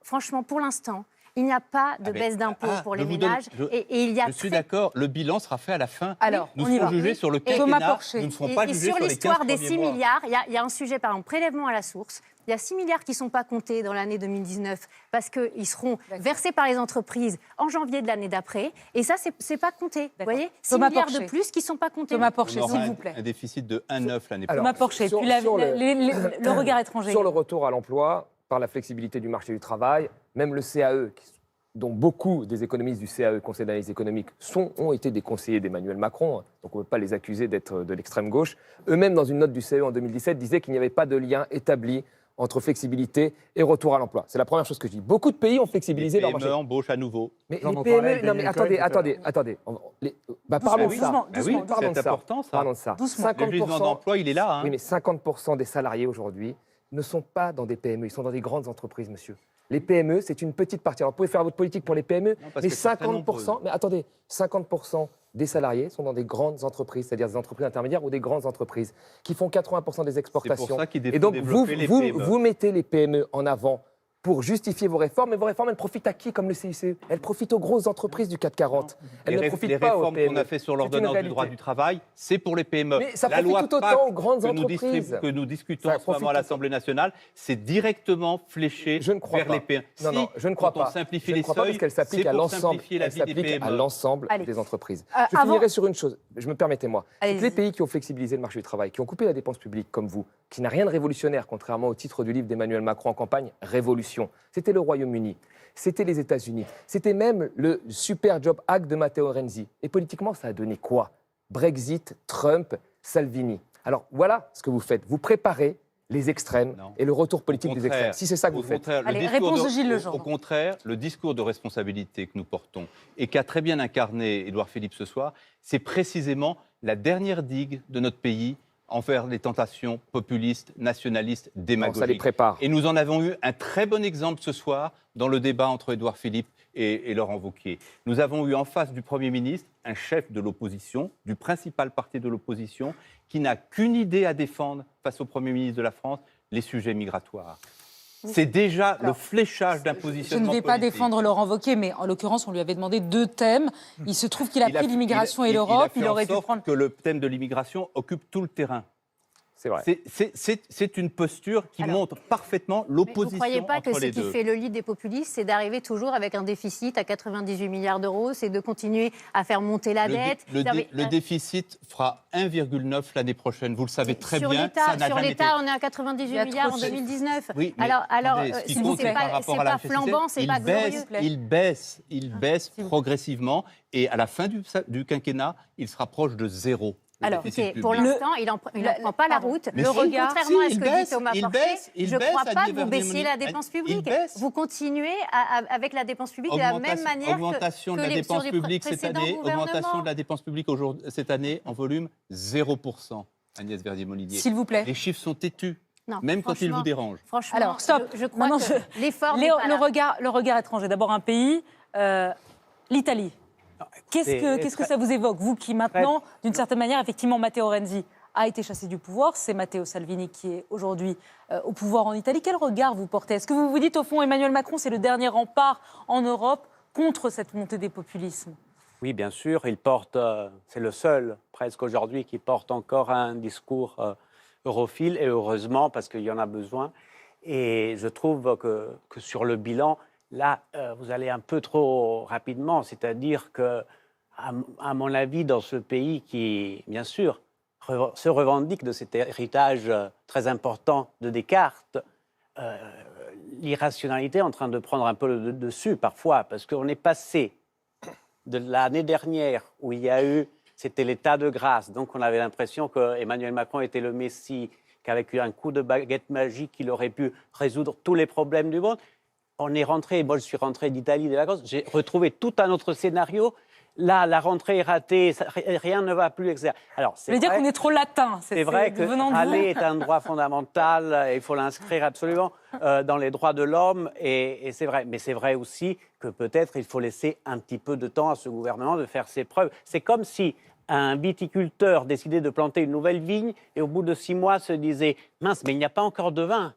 franchement, pour l'instant, il n'y a pas de Ah, mais- baisse d'impôts ah, pour je les vous donne- ménages. je- Et il y a Je suis très- d'accord, le bilan sera fait à la fin. Alors, Nous on y serons va. jugés sur le Thomas quinquennat. Porcher. Nous ne serons pas Et jugés sur sur les 15 l'histoire des premiers 6 mois. milliards, il y a un sujet, par exemple, prélèvement à la source. Il y a 6 milliards qui ne sont pas comptés dans l'année 2019 parce qu'ils seront versés par les entreprises en janvier de l'année d'après. Et ça, c'est pas compté. Vous D'accord. voyez 6 Thomas milliards Porcher. de plus qui ne sont pas comptés. Thomas Porcher, On aura s'il un- vous plaît. un déficit de 1,9 l'année Alors, prochaine. Thomas Porcher, sur- puis sur le regard étranger. Sur le retour à l'emploi, par la flexibilité du marché du travail, même le CAE, dont beaucoup des économistes du CAE, Conseil d'analyse économique, ont été des conseillers d'Emmanuel Macron, donc on ne peut pas les accuser d'être de l'extrême gauche, eux-mêmes, dans une note du CAE en 2017, disaient qu'il n'y avait pas de lien établi entre flexibilité et retour à l'emploi. C'est la première chose que je dis. Beaucoup de pays ont flexibilisé Les leur PME marché. embauchent à nouveau. Mais J'en les en PME, parlais avec non mais Daniel Cohen attendez. Parlons de ça. doucement, Ah oui, Parlons de c'est ça. important ça. Parlons de ça. Doucement. Le gisement d'emploi, il est là. Hein. Oui, mais 50% des salariés aujourd'hui ne sont pas dans des PME, ils sont dans des grandes entreprises, monsieur. Les PME, c'est une petite partie. Alors, vous pouvez faire votre politique pour les PME, Non, parce mais que c'est très 50%, mais attendez, 50% des salariés sont dans des grandes entreprises, c'est-à-dire des entreprises intermédiaires ou des grandes entreprises, qui font 80% des exportations. C'est pour ça qu'il faut Et donc, développer les PME. vous mettez les PME en avant pour justifier vos réformes, mais vos réformes, elles profitent à qui, comme le CICE? Elles profitent aux grosses entreprises du CAC 40. Elles ne profitent Les pas aux réformes PME. qu'on a fait sur l'ordonnance du droit réalité. du travail, c'est pour les PME. Mais ça la profite loi tout autant PAC aux grandes que entreprises. que nous discutons Ça en ce moment à profite l'Assemblée nationale, c'est directement fléché Je ne crois vers pas. les PME. Non, non, je ne crois quand pas. on simplifie Je ne les crois pas seuils, parce qu'elle s'applique c'est à pour l'ensemble. simplifier la Elle vie des s'applique à PME. l'ensemble Allez. des entreprises. Je avant- finirai sur une chose. Je me permettez-moi. Allez-y. Toutes les pays qui ont flexibilisé le marché du travail, qui ont coupé la dépense publique, comme vous, qui n'a rien de révolutionnaire, contrairement au titre du livre d'Emmanuel Macron en campagne, révolution. C'était le Royaume-Uni. C'était les États-Unis. C'était même le Super Job Act de Matteo Renzi. Et politiquement, ça a donné quoi? Brexit, Trump, Salvini. Alors voilà ce que vous faites. Vous préparez les extrêmes Non. et le retour politique Au des contraire. extrêmes. Si c'est ça que Au vous faites. contraire, le Allez, discours réponse de Gilles Legendre. Au contraire, le discours de responsabilité que nous portons et qu'a très bien incarné Édouard Philippe ce soir, c'est précisément la dernière digue de notre pays envers les tentations populistes, nationalistes, Non, démagogiques. ça les prépare. Et nous en avons eu un très bon exemple ce soir dans le débat entre Édouard Philippe et Laurent Wauquiez. Nous avons eu en face du Premier ministre un chef de l'opposition, du principal parti de l'opposition, qui n'a qu'une idée à défendre face au Premier ministre de la France, les sujets migratoires. C'est déjà le fléchage d'un Je positionnement ne vais pas politique. défendre Laurent Wauquiez, mais en l'occurrence, on lui avait demandé 2 thèmes. Il se trouve qu'il a pris l'immigration et l'Europe. Il aurait dû prendre. Que le thème de l'immigration occupe tout le terrain. C'est vrai. C'est une posture qui Alors, montre parfaitement Mais l'opposition vous ne croyez pas que entre ce les qui deux. fait le lit des populistes, c'est d'arriver toujours avec un déficit à 98 milliards d'euros, c'est de continuer à faire monter la dette. Le déficit fera 1,9 l'année prochaine. Vous le savez très sur bien. l'État, Ça n'a sur jamais l'État, été. on est à Il y 98 a milliards trop en de- 2019. Oui, mais alors, attendez, ce qui c'est compte, par pas, rapport c'est à la pas flambant, c'est pas glorieux. il baisse progressivement et à la fin du quinquennat, il se rapproche de zéro. le Alors, déficit Ok, pour public. l'instant, il n'en prend pas la route. Mais le si, regard, Contrairement à si, ce il que baisse, dit Thomas il Porcher, baisse, il je ne baisse, crois pas que Agnès vous baissiez la Verdier-Molinier. dépense Il publique. baisse. Vous continuez avec la dépense publique de la même manière augmentation que de la les, dépense sur les publique cette précédents année, augmentation gouvernements. de la dépense publique cette année en volume 0%. Agnès Verdier-Molinier. S'il vous plaît. Les chiffres sont têtus, Non, même quand ils franchement, vous dérangent. Franchement, Alors, stop. je crois Maintenant, que l'effort n'est Léo, pas là. le regard étranger. D'abord un pays, l'Italie. Qu'est-ce que ça vous évoque, vous qui maintenant, d'une certaine manière, effectivement, Matteo Renzi a été chassé du pouvoir, c'est Matteo Salvini qui est aujourd'hui au pouvoir en Italie. Quel regard vous portez? Est-ce que vous vous dites, au fond, Emmanuel Macron, c'est le dernier rempart en Europe contre cette montée des populismes? Oui, bien sûr, il porte, c'est le seul presque aujourd'hui qui porte encore un discours europhile, et heureusement, parce qu'il y en a besoin. Et je trouve que sur le bilan, là, vous allez un peu trop rapidement, c'est-à-dire que, à mon avis, dans ce pays qui, bien sûr, se revendique de cet héritage très important de Descartes, l'irrationalité est en train de prendre un peu le dessus parfois, parce qu'on est passé de l'année dernière où il y a eu, c'était l'état de grâce, donc on avait l'impression que Emmanuel Macron était le Messie, qu'avec un coup de baguette magique, il aurait pu résoudre tous les problèmes du monde. On est rentré, moi je suis rentré d'Italie des vacances, j'ai retrouvé tout un autre scénario. Là, la rentrée est ratée, rien ne va plus, etc. Alors, Ça veut dire qu'on est trop latin. c'est vrai que venant de vous. aller est un droit fondamental, il faut l'inscrire absolument dans les droits de l'homme, et c'est vrai. Mais c'est vrai aussi que peut-être il faut laisser un petit peu de temps à ce gouvernement de faire ses preuves. C'est comme si un viticulteur décidait de planter une nouvelle vigne et au bout de 6 mois se disait « mince, mais il n'y a pas encore de vin,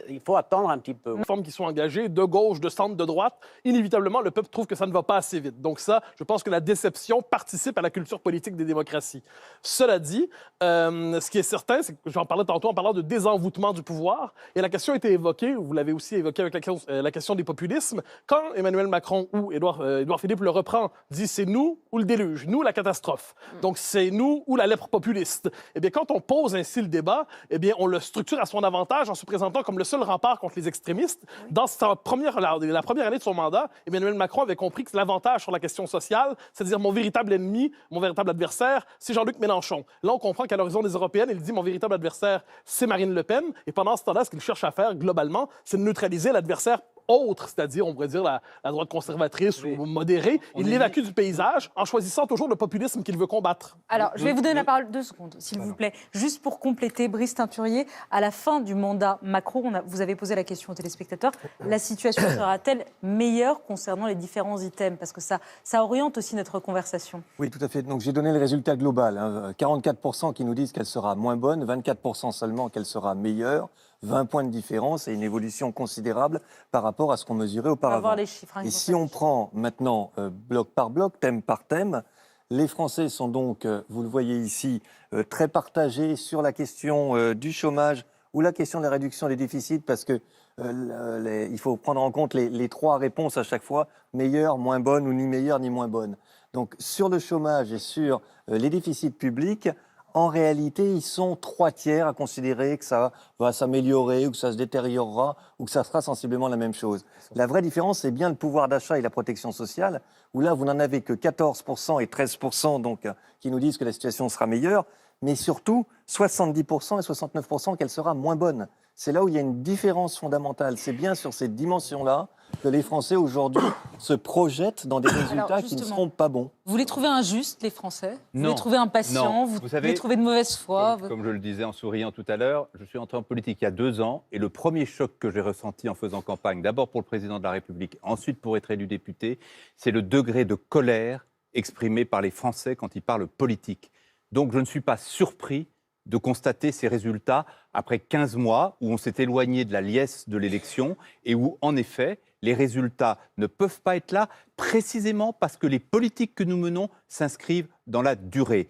il faut attendre un petit peu ». Les réformes qui sont engagées, de gauche, de centre, de droite, inévitablement, le peuple trouve que ça ne va pas assez vite. Donc ça, je pense que la déception participe à la culture politique des démocraties. Cela dit, ce qui est certain, c'est que j'en parlais tantôt en parlant de désenvoûtement du pouvoir, et la question a été évoquée, vous l'avez aussi évoquée avec la question des populismes, quand Emmanuel Macron ou Édouard Philippe le reprend, dit « c'est nous ou le déluge, nous la catastrophe ». Donc, c'est nous ou la lèpre populiste. Eh bien, quand on pose ainsi le débat, eh bien, on le structure à son avantage en se présentant comme le seul rempart contre les extrémistes. Dans la première année de son mandat, Emmanuel Macron avait compris que l'avantage sur la question sociale, c'est-à-dire mon véritable ennemi, mon véritable adversaire, c'est Jean-Luc Mélenchon. Là, on comprend qu'à l'horizon des européennes, il dit mon véritable adversaire, c'est Marine Le Pen. Et pendant ce temps-là, ce qu'il cherche à faire, globalement, c'est de neutraliser l'adversaire autre, c'est-à-dire, on pourrait dire, la droite conservatrice ou modérée. Il l'évacue du paysage en choisissant toujours le populisme qu'il veut combattre. Alors, je vais vous donner la parole 2 secondes, s'il vous plaît. Juste pour compléter, Brice Teinturier, à la fin du mandat Macron, vous avez posé la question aux téléspectateurs, la situation sera-t-elle meilleure concernant les différents items? Parce que ça oriente aussi notre conversation. Oui, tout à fait. Donc j'ai donné le résultat global. 44% qui nous disent qu'elle sera moins bonne, 24% seulement qu'elle sera meilleure. 20 points de différence et une évolution considérable par rapport à ce qu'on mesurait auparavant. On va voir les chiffres, et si on prend maintenant bloc par bloc, thème par thème, les Français sont donc, vous le voyez ici, très partagés sur la question du chômage ou la question de la réduction des déficits parce que il faut prendre en compte les 3 réponses à chaque fois, meilleure, moins bonne ou ni meilleure ni moins bonne. Donc sur le chômage et sur les déficits publics, en réalité, ils sont 3/3 à considérer que ça va s'améliorer ou que ça se détériorera ou que ça sera sensiblement la même chose. La vraie différence, c'est bien le pouvoir d'achat et la protection sociale, où là, vous n'en avez que 14% et 13% donc, qui nous disent que la situation sera meilleure, mais surtout 70% et 69% qu'elle sera moins bonne. C'est là où il y a une différence fondamentale. C'est bien sur cette dimension-là que les Français aujourd'hui se projettent dans des résultats qui ne seront pas bons. Vous les trouvez injustes, les Français? Vous Non. les trouvez impatients? Vous savez, les trouvez de mauvaise foi? Comme je le disais en souriant tout à l'heure, je suis entré en politique il y a 2 ans et le premier choc que j'ai ressenti en faisant campagne, d'abord pour le président de la République, ensuite pour être élu député, c'est le degré de colère exprimé par les Français quand ils parlent politique. Donc je ne suis pas surpris de constater ces résultats après 15 mois où on s'est éloigné de la liesse de l'élection et où, en effet, les résultats ne peuvent pas être là précisément parce que les politiques que nous menons s'inscrivent dans la durée.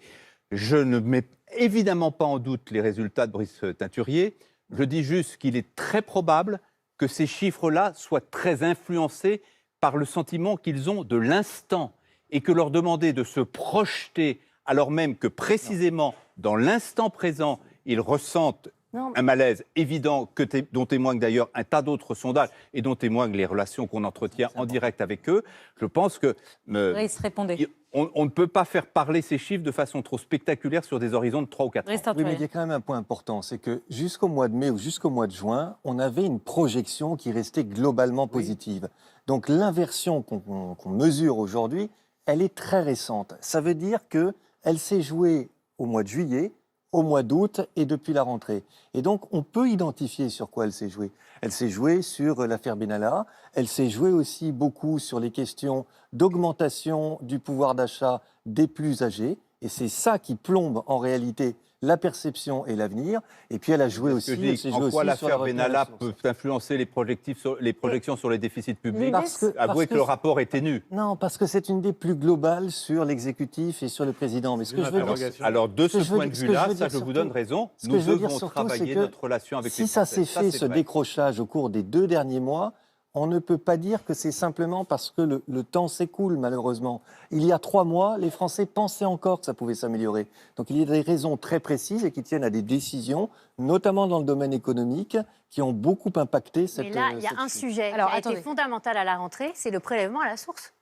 Je ne mets évidemment pas en doute les résultats de Brice Teinturier. Je dis juste qu'il est très probable que ces chiffres-là soient très influencés par le sentiment qu'ils ont de l'instant et que leur demander de se projeter alors même que précisément dans l'instant présent, ils ressentent un malaise évident dont témoignent d'ailleurs un tas d'autres sondages et dont témoignent les relations qu'on entretient en direct avec eux. Je pense que on ne peut pas faire parler ces chiffres de façon trop spectaculaire sur des horizons de 3 ou 4 ans. Oui, mais il y a quand même un point important, c'est que jusqu'au mois de mai ou jusqu'au mois de juin, on avait une projection qui restait globalement positive. Donc l'inversion qu'on mesure aujourd'hui, elle est très récente. Ça veut dire qu'elle s'est jouée au mois de juillet, au mois d'août et depuis la rentrée. Et donc, on peut identifier sur quoi elle s'est jouée. Elle s'est jouée sur l'affaire Benalla, elle s'est jouée aussi beaucoup sur les questions d'augmentation du pouvoir d'achat des plus âgés. Et c'est ça qui plombe en réalité la perception et l'avenir. Et puis elle a joué aussi. En quoi l'affaire Benalla peut influencer les projections sur les déficits publics? Avouez que le rapport est ténu. Non, parce que c'est une des plus globales sur l'exécutif et sur le président. Mais ce que je veux dire, alors de ce point de vue-là, ça je vous donne raison. Nous devons travailler notre relation avec les Français. Si ça s'est fait, ce décrochage au cours des 2 derniers mois, on ne peut pas dire que c'est simplement parce que le temps s'écoule, malheureusement. Il y a 3 mois, les Français pensaient encore que ça pouvait s'améliorer. Donc il y a des raisons très précises et qui tiennent à des décisions, notamment dans le domaine économique, qui ont beaucoup impacté cette... Mais là, il y a un sujet qui a été fondamental à la rentrée, c'est le prélèvement à la source.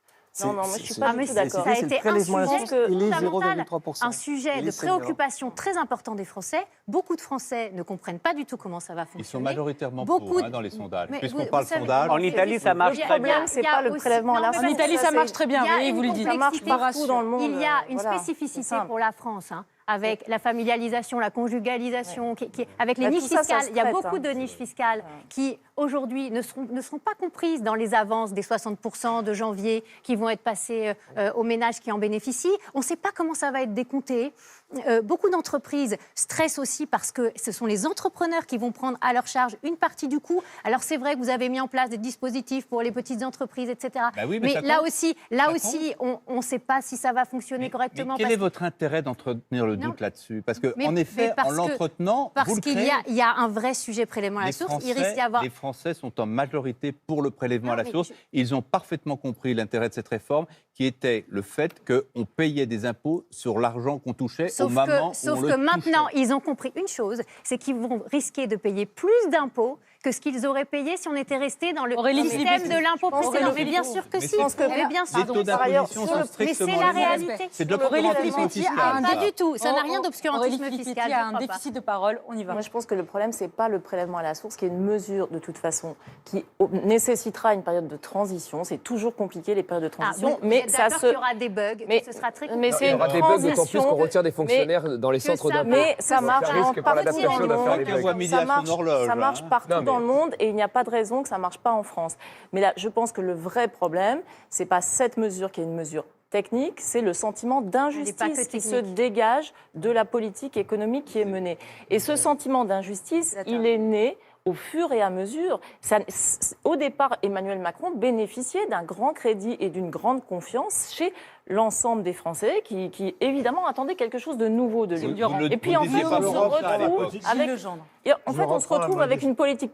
Non, moi je suis pas du tout d'accord. Ça a été un sujet fondamental, un sujet de préoccupation seniors. Très important des Français. Beaucoup de Français ne comprennent pas du tout comment ça va fonctionner. Ils sont majoritairement pour dans les sondages. Puisqu'on parle sondage... En Italie, ça marche très bien. Le problème, c'est pas le prélèvement à la source. En Italie, ça marche très bien, oui, vous le dites. Ça marche partout dans le monde. Il y a une spécificité pour la France, avec la familialisation, la conjugalisation, avec les niches fiscales. Il y a beaucoup de niches fiscales qui, aujourd'hui, ne seront pas comprises dans les avances des 60% de janvier qui vont être passées aux ménages qui en bénéficient. On ne sait pas comment ça va être décompté. Beaucoup d'entreprises stressent aussi parce que ce sont les entrepreneurs qui vont prendre à leur charge une partie du coût. Alors c'est vrai que vous avez mis en place des dispositifs pour les petites entreprises, etc. Bah oui, mais là aussi, on ne sait pas si ça va fonctionner correctement. Mais quel est votre intérêt d'entretenir le doute là-dessus? Parce qu'en effet, en l'entretenant, parce qu'il y a un vrai sujet prélèvement à la source. Il risque d'y avoir... Les Français sont en majorité pour le prélèvement à la source. Ils ont parfaitement compris l'intérêt de cette réforme, qui était le fait qu'on payait des impôts sur l'argent qu'on touchait au moment où on le touchait. Sauf que maintenant, ils ont compris une chose, c'est qu'ils vont risquer de payer plus d'impôts que ce qu'ils auraient payé si on était resté dans le Aurélie système Philippe, de l'impôt précédent. Mais bien sûr que Mais si. je pense que Mais bien sûr. les taux d'imposition sont Mais strictement c'est la les mêmes. réalité. C'est de Aurélie l'obscurantisme Filippetti fiscal. a un Pas du tout. Ça n'a rien Aurélie d'obscurantisme Filippetti fiscal. a je un crois pas. déficit de parole. On y va. Moi, je pense que le problème, c'est pas le prélèvement à la source, qui est une mesure, de toute façon, qui nécessitera une période de transition. C'est toujours compliqué, les périodes de transition. Vous êtes d'accord qu'il y aura des bugs, mais ce sera très mais compliqué. c'est Il y une aura des bugs, d'autant plus transition. qu'on retire des fonctionnaires dans les que centres ça d'impôt. Mais ça Donc, marche il y a un risque en pour partout l'adaptation dans de le faire les monde. bugs. voit midi Ça à marche, son horloge, ça marche hein. partout Non, mais- dans le monde et il n'y a pas de raison que ça ne marche pas en France. Mais là, je pense que le vrai problème, ce n'est pas cette mesure qui est une mesure technique, c'est le sentiment Elle n'est pas d'injustice que qui se technique. dégage de la politique économique qui est menée. Et ce sentiment d'injustice, il est né au fur et à mesure. Au départ, Emmanuel Macron bénéficiait d'un grand crédit et d'une grande confiance chez l'ensemble des Français qui, évidemment, attendaient quelque chose de nouveau de lui. Et puis, en fait, on se retrouve avec... Et en fait, on se retrouve avec une politique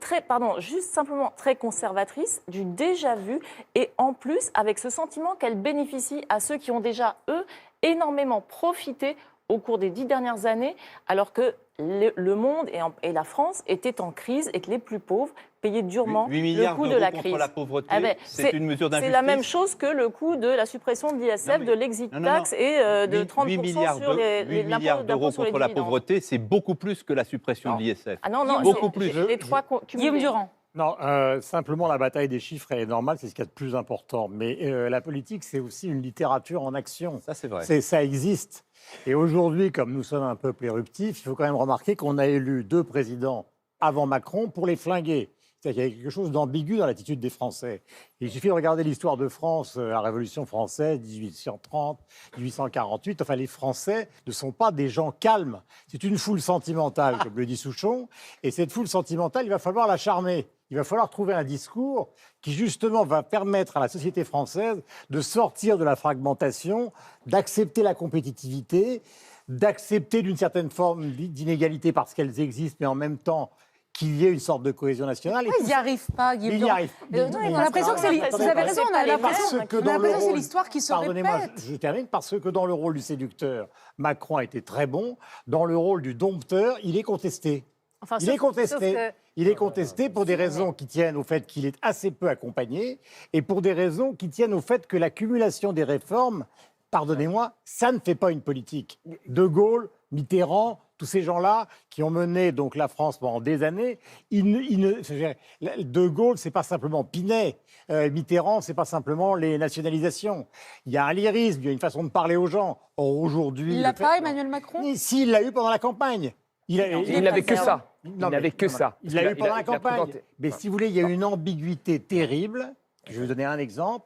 juste simplement très conservatrice, du déjà vu, et en plus, avec ce sentiment qu'elle bénéficie à ceux qui ont déjà, eux, énormément profité au cours des 10 dernières années, alors que le monde et la France étaient en crise et que les plus pauvres payaient durement 8 le milliards coût de d'euros la contre crise. la pauvreté, Ah ben, c'est une mesure d'injustice. C'est la même chose que le coût de la suppression de l'ISF, de l'exit tax et de 30% sur 8 milliards d'euros contre la pauvreté, c'est beaucoup plus que la suppression de l'ISF. Ah non, non, beaucoup plus. Les trois Guillaume Durand. Non, simplement la bataille des chiffres, elle est normale, c'est ce qu'il y a de plus important. Mais la politique, c'est aussi une littérature en action. Ça, c'est vrai. Ça existe. Et aujourd'hui, comme nous sommes un peuple éruptif, il faut quand même remarquer qu'on a élu 2 présidents avant Macron pour les flinguer. C'est-à-dire qu'il y a quelque chose d'ambigu dans l'attitude des Français. Il suffit de regarder l'histoire de France, la Révolution française, 1830, 1848. Enfin, les Français ne sont pas des gens calmes. C'est une foule sentimentale, comme le dit Souchon. Et cette foule sentimentale, il va falloir la charmer. Il va falloir trouver un discours qui, justement, va permettre à la société française de sortir de la fragmentation, d'accepter la compétitivité, d'accepter d'une certaine forme d'inégalité parce qu'elles existent, mais en même temps qu'il y ait une sorte de cohésion nationale. Ils n'y arrivent pas, Guillaume Ils n'y Durand. arrivent pas. Non, on a l'impression que c'est... Vous avez raison, on a l'impression que c'est l'histoire qui se Pardonnez-moi, répète. je termine parce que dans le rôle du séducteur, Macron a été très bon. Dans le rôle du dompteur, il est contesté. Enfin, Il est contesté. sauf que- Il est contesté pour des raisons qui tiennent au fait qu'il est assez peu accompagné et pour des raisons qui tiennent au fait que l'accumulation des réformes, pardonnez-moi, ça ne fait pas une politique. De Gaulle, Mitterrand, tous ces gens-là qui ont mené donc la France pendant des années, De Gaulle, c'est pas simplement Pinet. Mitterrand, c'est pas simplement les nationalisations. Il y a un lyrisme, il y a une façon de parler aux gens. Or aujourd'hui, Il l'a pas, Emmanuel Macron? S'il l'a eu pendant la campagne. Il n'avait que ça. Il Non, n'avait mais- que non, ça. Il l'a eu pendant la il a campagne. présenté. Mais si vous voulez, il y a une ambiguïté terrible. Je vais vous donner un exemple.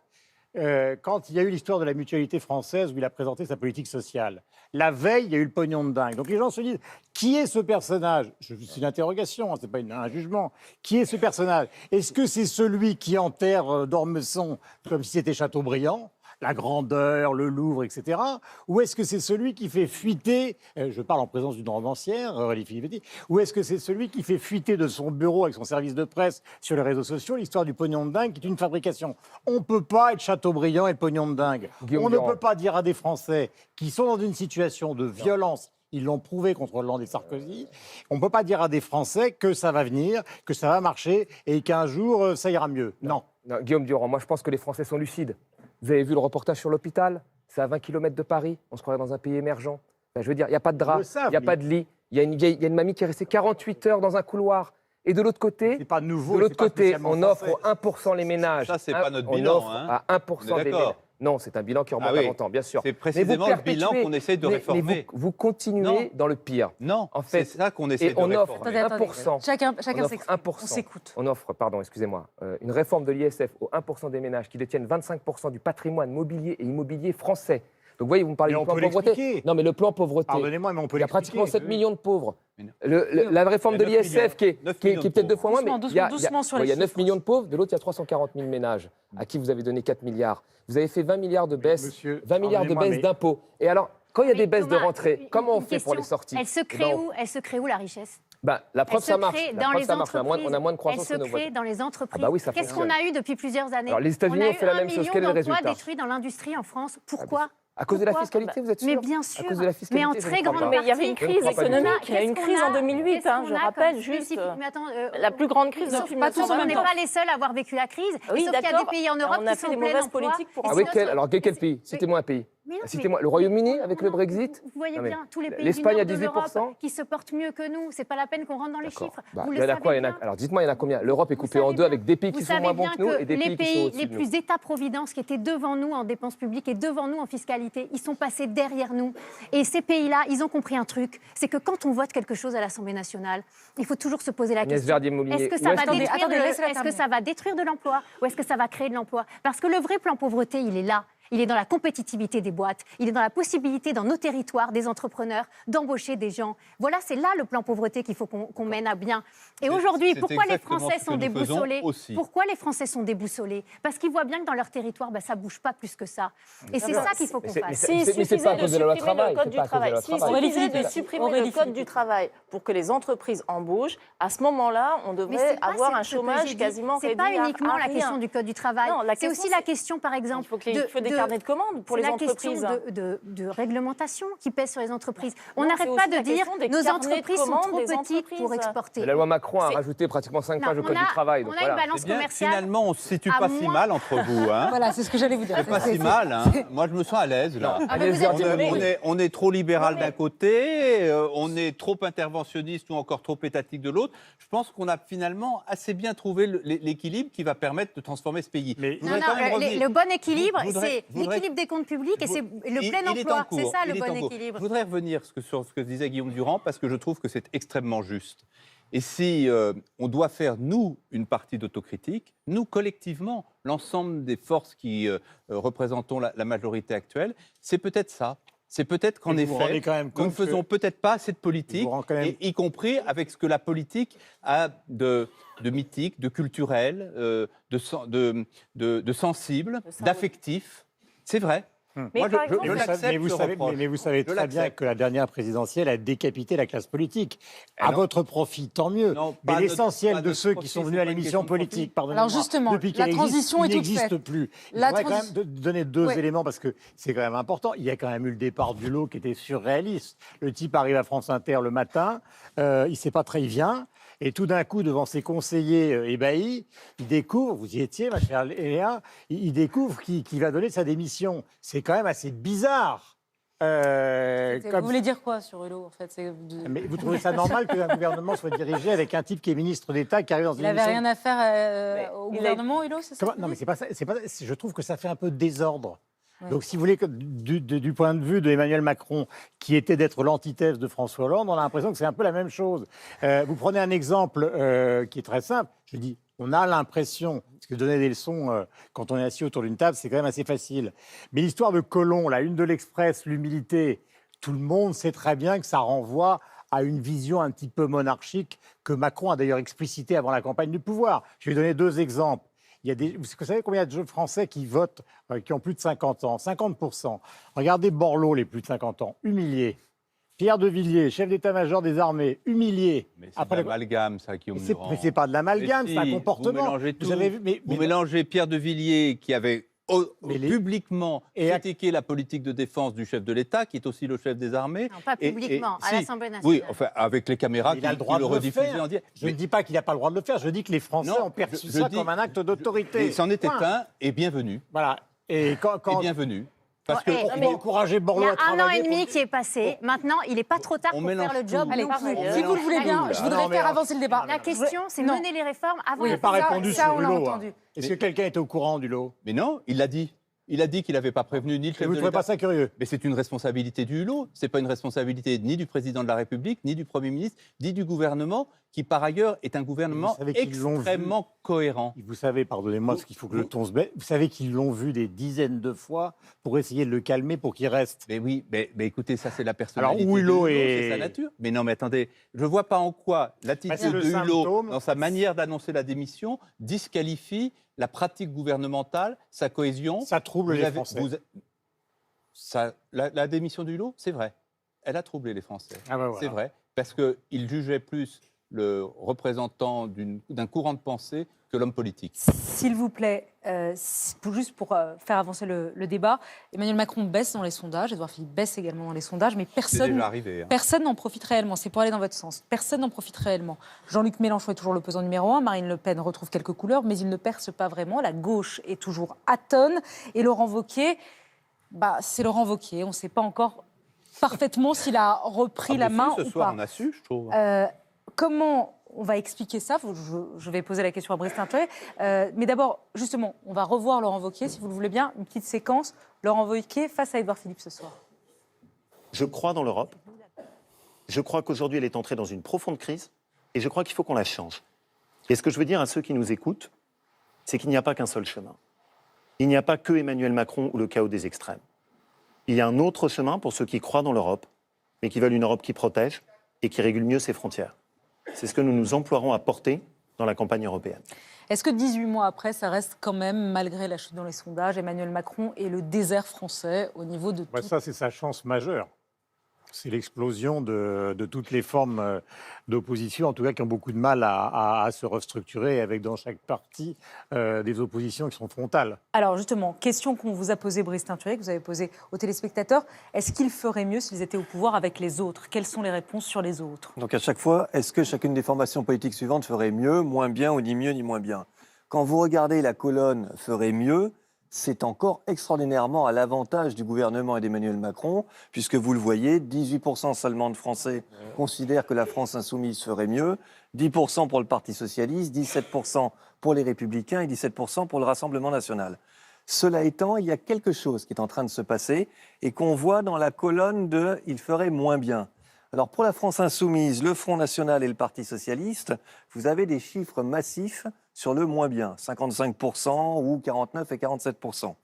Quand il y a eu l'histoire de la mutualité française où il a présenté sa politique sociale, la veille, il y a eu le pognon de dingue. Donc les gens se disent, qui est ce personnage? C'est une interrogation, hein, c'est pas un jugement. Qui est ce personnage? Est-ce que c'est celui qui enterre d'Ormesson comme si c'était Chateaubriand, la grandeur, le Louvre, etc. Ou est-ce que c'est celui qui fait fuiter, je parle en présence d'une romancière, Aurélie Filippetti, ou est-ce que c'est celui qui fait fuiter de son bureau avec son service de presse sur les réseaux sociaux l'histoire du pognon de dingue qui est une fabrication? On ne peut pas être Chateaubriand et le pognon de dingue. Guillaume On ne Durand. peut pas dire à des Français qui sont dans une situation de violence, ils l'ont prouvé contre Hollande et Sarkozy, on ne peut pas dire à des Français que ça va venir, que ça va marcher et qu'un jour ça ira mieux. Non. Non, Guillaume Durand, moi je pense que les Français sont lucides. Vous avez vu le reportage sur l'hôpital? C'est à 20 km de Paris. On se croirait dans un pays émergent. Ben, je veux dire, il n'y a pas de drap, Ils le savent, il n'y a mais- pas de lit. Il y a une mamie qui est restée 48 heures dans un couloir. Et de l'autre côté, C'est pas nouveau. de l'autre c'est pas côté, spécialement on offre français. aux 1% les ménages. Ça, c'est pas notre on bilan, offre hein. à 1% On est des d'accord. ménages. Non, c'est un bilan qui remonte Ah oui. à longtemps, bien sûr. C'est Mais vous précisément le bilan perpétuez- qu'on essaie de mais réformer. vous continuez Non. dans le pire. Non, En fait, c'est ça qu'on essaie Et de on offre réformer. Attendez, 1%. Chacun On offre s'exprime. 1%. On s'écoute. On offre, pardon, excusez-moi, une réforme de l'ISF aux 1% des ménages qui détiennent 25% du patrimoine mobilier et immobilier français. Donc, vous voyez, vous me parlez Mais du on plan peut pauvreté. l'expliquer. Non, mais le plan pauvreté. Pardonnez-moi, mais on peut Il y a l'expliquer. pratiquement 7 millions de pauvres. Mais non. La réforme Il de y a 9 l'ISF millions. qui est 9 peut-être millions de deux fois moins, mais Doucement, il y a, doucement sur les il y a 9 chiffres. millions de pauvres, de l'autre, il y a 340 000 ménages à qui vous avez donné 4 milliards. Vous avez fait 20 milliards de baisse, monsieur, 20 milliards de pardonnez-moi, baisse mais- d'impôts. Et alors, quand il y a des Mais baisses de Thomas, rentrée, comment on une fait pour les question. sorties Elle se Eh crée ben, où? Elle se crée où, la richesse? La preuve, Elle ça se marche. crée La dans preuve, les ça marche. On a entreprises. moins de croissance Elle se que nos crée voisins. dans les entreprises. Ah bah oui, ça Qu'est-ce qu'on fonctionne. a eu depuis plusieurs années? Alors, les États-Unis On a ont fait eu la 1 même chose. million Quel est le d'emplois résultat détruits dans l'industrie en France. Pourquoi? À cause de la Pourquoi fiscalité, vous êtes sûr? Mais bien sûr. À cause de la fiscalité, Mais en je ne très crois grande pas. Mais il y avait une partie. crise Je ne crois pas du économique. tout. Il y a eu une crise en 2008, Qu'est-ce hein, qu'on je a rappelle comme juste. spécifique- Mais attends, La plus grande crise depuis pas tous en 1920. on même n'est temps. pas les seuls à avoir vécu la crise. Oui, Sauf qu'il y a des d'accord. pays en Europe On a qui fait sont des en plein mauvaises emploi. politiques pour Et en Ah c'est oui, notre- alors quel pays? Citez-moi un pays. Mais non, Citez-moi mais- le Royaume-Uni Non, avec non, le non, Brexit. Vous voyez Non, mais bien, tous les pays du l'Espagne nord à de l'Europe 18%. qui se portent mieux que nous. C'est pas la peine qu'on rentre dans les D'accord. chiffres. Bah, Vous il le y en a savez quoi? bien. Alors dites-moi, il y en a combien? L'Europe est Vous coupée en savez deux bien- avec des pays vous qui sont savez moins bons bien que nous et des les pays qui sont pays au-dessus les de nous. plus État-providence qui étaient devant nous en dépenses publiques et devant nous en fiscalité, ils sont passés derrière nous. Et ces pays-là, ils ont compris un truc, c'est que quand on vote quelque chose à l'Assemblée nationale, il faut toujours se poser la Agnès question. Verdier-Molinier, Est-ce que où ça va est-ce qu'on est détruire Attendez, de- laissez-la est-ce que terminer. ça va détruire de l'emploi ou est-ce que ça va créer de l'emploi? Parce que le vrai plan pauvreté, il est là. Il est dans la compétitivité des boîtes. Il est dans la possibilité, dans nos territoires, des entrepreneurs, d'embaucher des gens. Voilà, c'est là le plan pauvreté qu'il faut qu'on mène à bien. Et aujourd'hui, c'est pourquoi les exactement Français ce que sont nous faisons déboussolés? aussi. Pourquoi les Français sont déboussolés? Parce qu'ils voient bien que dans leur territoire, ça ne bouge pas plus que ça. Et c'est ça qu'il faut qu'on Mais fasse. c'est- S'il mais c'est suffisait pas à de cause de la loi supprimer travail, le code c'est du pas à cause de la travail, loi s'il travail. suffisait de Philippe, supprimer Aurélie le code Philippe. du travail pour que les entreprises embauchent, à ce moment-là, on Mais devrait c'est pas avoir ce un que j'ai chômage dit. quasiment C'est réduit pas à uniquement la rien. question du code du travail. Non, la C'est question, aussi la question, par exemple, Il faut des carnets de commandes pour les c'est entreprises. la question de réglementation qui pèse sur les entreprises. On Non, n'arrête c'est pas aussi de la dire question des nos carnets de entreprises sont commandes trop des petites pour entreprises. exporter. Mais la loi Macron a C'est- rajouté pratiquement 5 Non, pages au code on a- du travail. on donc a une voilà. balance Eh bien, commerciale. finalement, on ne se situe à pas si moins- mal entre vous. Hein. Voilà, c'est ce que j'allais vous dire. C'est pas si mal. Hein. Moi, je me sens à l'aise là. Non, Ah, mais Agnès vous êtes- Verdier-Molinier. On est trop libéral Non, mais- d'un côté, on est trop interventionniste ou encore trop étatique de l'autre. Je pense qu'on a finalement assez bien trouvé l'équilibre qui va permettre de transformer ce pays. Mais- Je Non, voudrais non, quand même revenir. le bon équilibre, Je voudrais- c'est je voudrais- l'équilibre des comptes publics et c'est le plein Il est en emploi. C'est cours, ça il le est en bon cours. équilibre. Je voudrais revenir sur ce que disait Guillaume Durand parce que je trouve que c'est extrêmement juste. Et si on doit faire, nous, une partie d'autocritique, nous, collectivement, l'ensemble des forces qui représentons la majorité actuelle, c'est peut-être ça. C'est peut-être qu'en Mais vous vous rendez effet, quand même nous ne compte que- faisons peut-être pas assez de Je politique, vous rends quand même- y compris avec ce que la politique a de mythique, de culturel, de sensible, De symbolique. d'affectif. C'est vrai. Mais Moi, par je exemple- Mais vous savez, l'accepte, mais vous ce savez- reproche. mais vous savez Je très bien l'accepte. que la dernière présidentielle a décapité la classe politique. Ah À non. votre profit, tant mieux. Non, mais pas l'essentiel pas de ceux profit, qui sont c'est venus pas à une l'émission question de profit. politique, pardonnez-moi, Alors justement, depuis la qu'elle transition existe, est toute n'existe faite. plus. La Je voudrais quand transi- même donner deux Ouais. éléments parce que c'est quand même important. Il y a quand même eu le départ du lot qui était surréaliste. Le type arrive à France Inter le matin, il ne sait pas très, il vient. Et tout d'un coup, devant ses conseillers ébahis, il découvre, vous y étiez, ma chère Léa, il découvre qu'il va donner sa démission. C'est quand même assez bizarre. Vous voulez dire quoi sur Hulot en fait Mais vous trouvez ça normal qu'un gouvernement soit dirigé avec un type qui est ministre d'État qui arrive dans une Il n'avait émission rien à faire au il a- gouvernement, Hulot, c'est ça Comment- que vous Non, mais dites c'est pas ça. Je trouve que ça fait un peu de désordre. Ouais. Donc, si vous voulez, du point de vue d'Emmanuel Macron, qui était d'être l'antithèse de François Hollande, on a l'impression que c'est un peu la même chose. Vous prenez un exemple qui est très simple. Je dis, on a l'impression, parce que donner des leçons quand on est assis autour d'une table, c'est quand même assez facile. Mais l'histoire de Colomb, la une de l'Express, l'humilité, tout le monde sait très bien que ça renvoie à une vision un petit peu monarchique que Macron a d'ailleurs explicité avant la campagne du pouvoir. Je vais donner deux exemples. Il y a vous savez combien il y a de jeunes Français qui votent, qui ont plus de 50 ans 50%. Regardez Borloo, les plus de 50 ans, humiliés. Pierre de Villiers, chef d'état-major des armées, humilié. Mais c'est de l'amalgame, ça, Guillaume Durand. Mais c'est pas de l'amalgame, Mais c'est un si, comportement. Vous mélangez tout. avez vu, Vous mélangez Pierre de Villiers, qui avait Mais publiquement Et à- critiqué la politique de défense du chef de l'État, qui est aussi le chef des armées. Non, pas Et- publiquement, à si, l'Assemblée nationale. Oui, enfin, avec les caméras Il a le qui droit le de le rediffusaient faire. en direct. Je ne dis pas qu'il n'a pas le droit de le faire, je dis que les Français Non, ont perçu je ça dis- comme un acte d'autorité. Et c'en était Point. un, et bienvenue. Voilà. Et Et bienvenue. Parce que Bon, on va encourager Il y Borloo a à un travailler. an et pour- demi qui est passé. Maintenant, il n'est pas trop tard on pour mélange faire le job. tout. Allez, non plus. si vous le voulez bien, là. je voudrais Non, mais faire alors- avancer le débat. La question, c'est Non. mener les réformes avant Je la n'ai pas Ça, répondu ça, sur on l'a Hulot. hein. entendu. Est-ce que quelqu'un était au courant du lot? Mais non, il l'a dit. Il a dit qu'il n'avait pas prévenu ni le Et chef vous ne de trouvez l'État. pas ça curieux? Mais c'est une responsabilité du Hulot. Ce n'est pas une responsabilité ni du président de la République, ni du Premier ministre, ni du gouvernement, qui par ailleurs est un gouvernement Vous savez qu'ils l'ont vu. extrêmement cohérent. Vous savez, pardonnez-moi, parce qu'il faut que le ton se baisse. Vous savez qu'ils l'ont vu des dizaines de fois pour essayer de le calmer, pour qu'il reste. Mais oui, mais écoutez, ça c'est la personnalité Alors, de Hulot c'est est- sa nature. Mais non, mais attendez, je ne vois pas en quoi Bah, c'est l'attitude le de Hulot, symptôme. dans sa manière d'annoncer la démission, disqualifie la pratique gouvernementale, sa cohésion. Ça trouble Vous les avez- Français. la démission du Hulot, c'est vrai. Elle a troublé les Français. Ah ben voilà. C'est vrai. Parce qu'il jugeait plus le représentant d'un courant de pensée que l'homme politique. S'il vous plaît, juste pour faire avancer le débat, Emmanuel Macron baisse dans les sondages, Édouard Philippe baisse également dans les sondages, mais C'est personne déjà arrivé. Hein. personne n'en profite réellement. C'est pour aller dans votre sens. Personne n'en profite réellement. Jean-Luc Mélenchon est toujours l'opposant numéro 1, Marine Le Pen retrouve quelques couleurs, mais il ne perce pas vraiment. La gauche est toujours atone. Et Laurent Wauquiez, c'est Laurent Wauquiez. On ne sait pas encore parfaitement s'il a repris la main Ce ou soir, pas. on a su, je trouve. Comment on va expliquer ça? Je vais poser la question à Brice Teinturé. Mais d'abord, justement, on va revoir Laurent Wauquiez, si vous le voulez bien, une petite séquence. Laurent Wauquiez face à Édouard Philippe ce soir. Je crois dans l'Europe. Je crois qu'aujourd'hui, elle est entrée dans une profonde crise. Et je crois qu'il faut qu'on la change. Et ce que je veux dire à ceux qui nous écoutent, c'est qu'il n'y a pas qu'un seul chemin. Il n'y a pas que Emmanuel Macron ou le chaos des extrêmes. Il y a un autre chemin pour ceux qui croient dans l'Europe, mais qui veulent une Europe qui protège et qui régule mieux ses frontières. C'est ce que nous nous emploierons à porter dans la campagne européenne. Est-ce que 18 mois après, ça reste quand même, malgré la chute dans les sondages, Emmanuel Macron et le désert français au niveau de tout... Ça, c'est sa chance majeure. C'est l'explosion de toutes les formes d'opposition, en tout cas qui ont beaucoup de mal à se restructurer, avec dans chaque parti des oppositions qui sont frontales. Alors justement, question qu'on vous a posée, Brice Teinturé, que vous avez posée aux téléspectateurs. Est-ce qu'ils feraient mieux s'ils étaient au pouvoir avec les autres? Quelles sont les réponses sur les autres? Donc à chaque fois, est-ce que chacune des formations politiques suivantes ferait mieux, moins bien ou ni mieux ni moins bien? Quand vous regardez la colonne « ferait mieux », c'est encore extraordinairement à l'avantage du gouvernement et d'Emmanuel Macron, puisque vous le voyez, 18% seulement de Français considèrent que la France insoumise ferait mieux, 10% pour le Parti socialiste, 17% pour les Républicains et 17% pour le Rassemblement national. Cela étant, il y a quelque chose qui est en train de se passer et qu'on voit dans la colonne de « il ferait moins bien ». Alors pour la France insoumise, le Front national et le Parti socialiste, vous avez des chiffres massifs sur le moins bien, 55% ou 49 et 47%.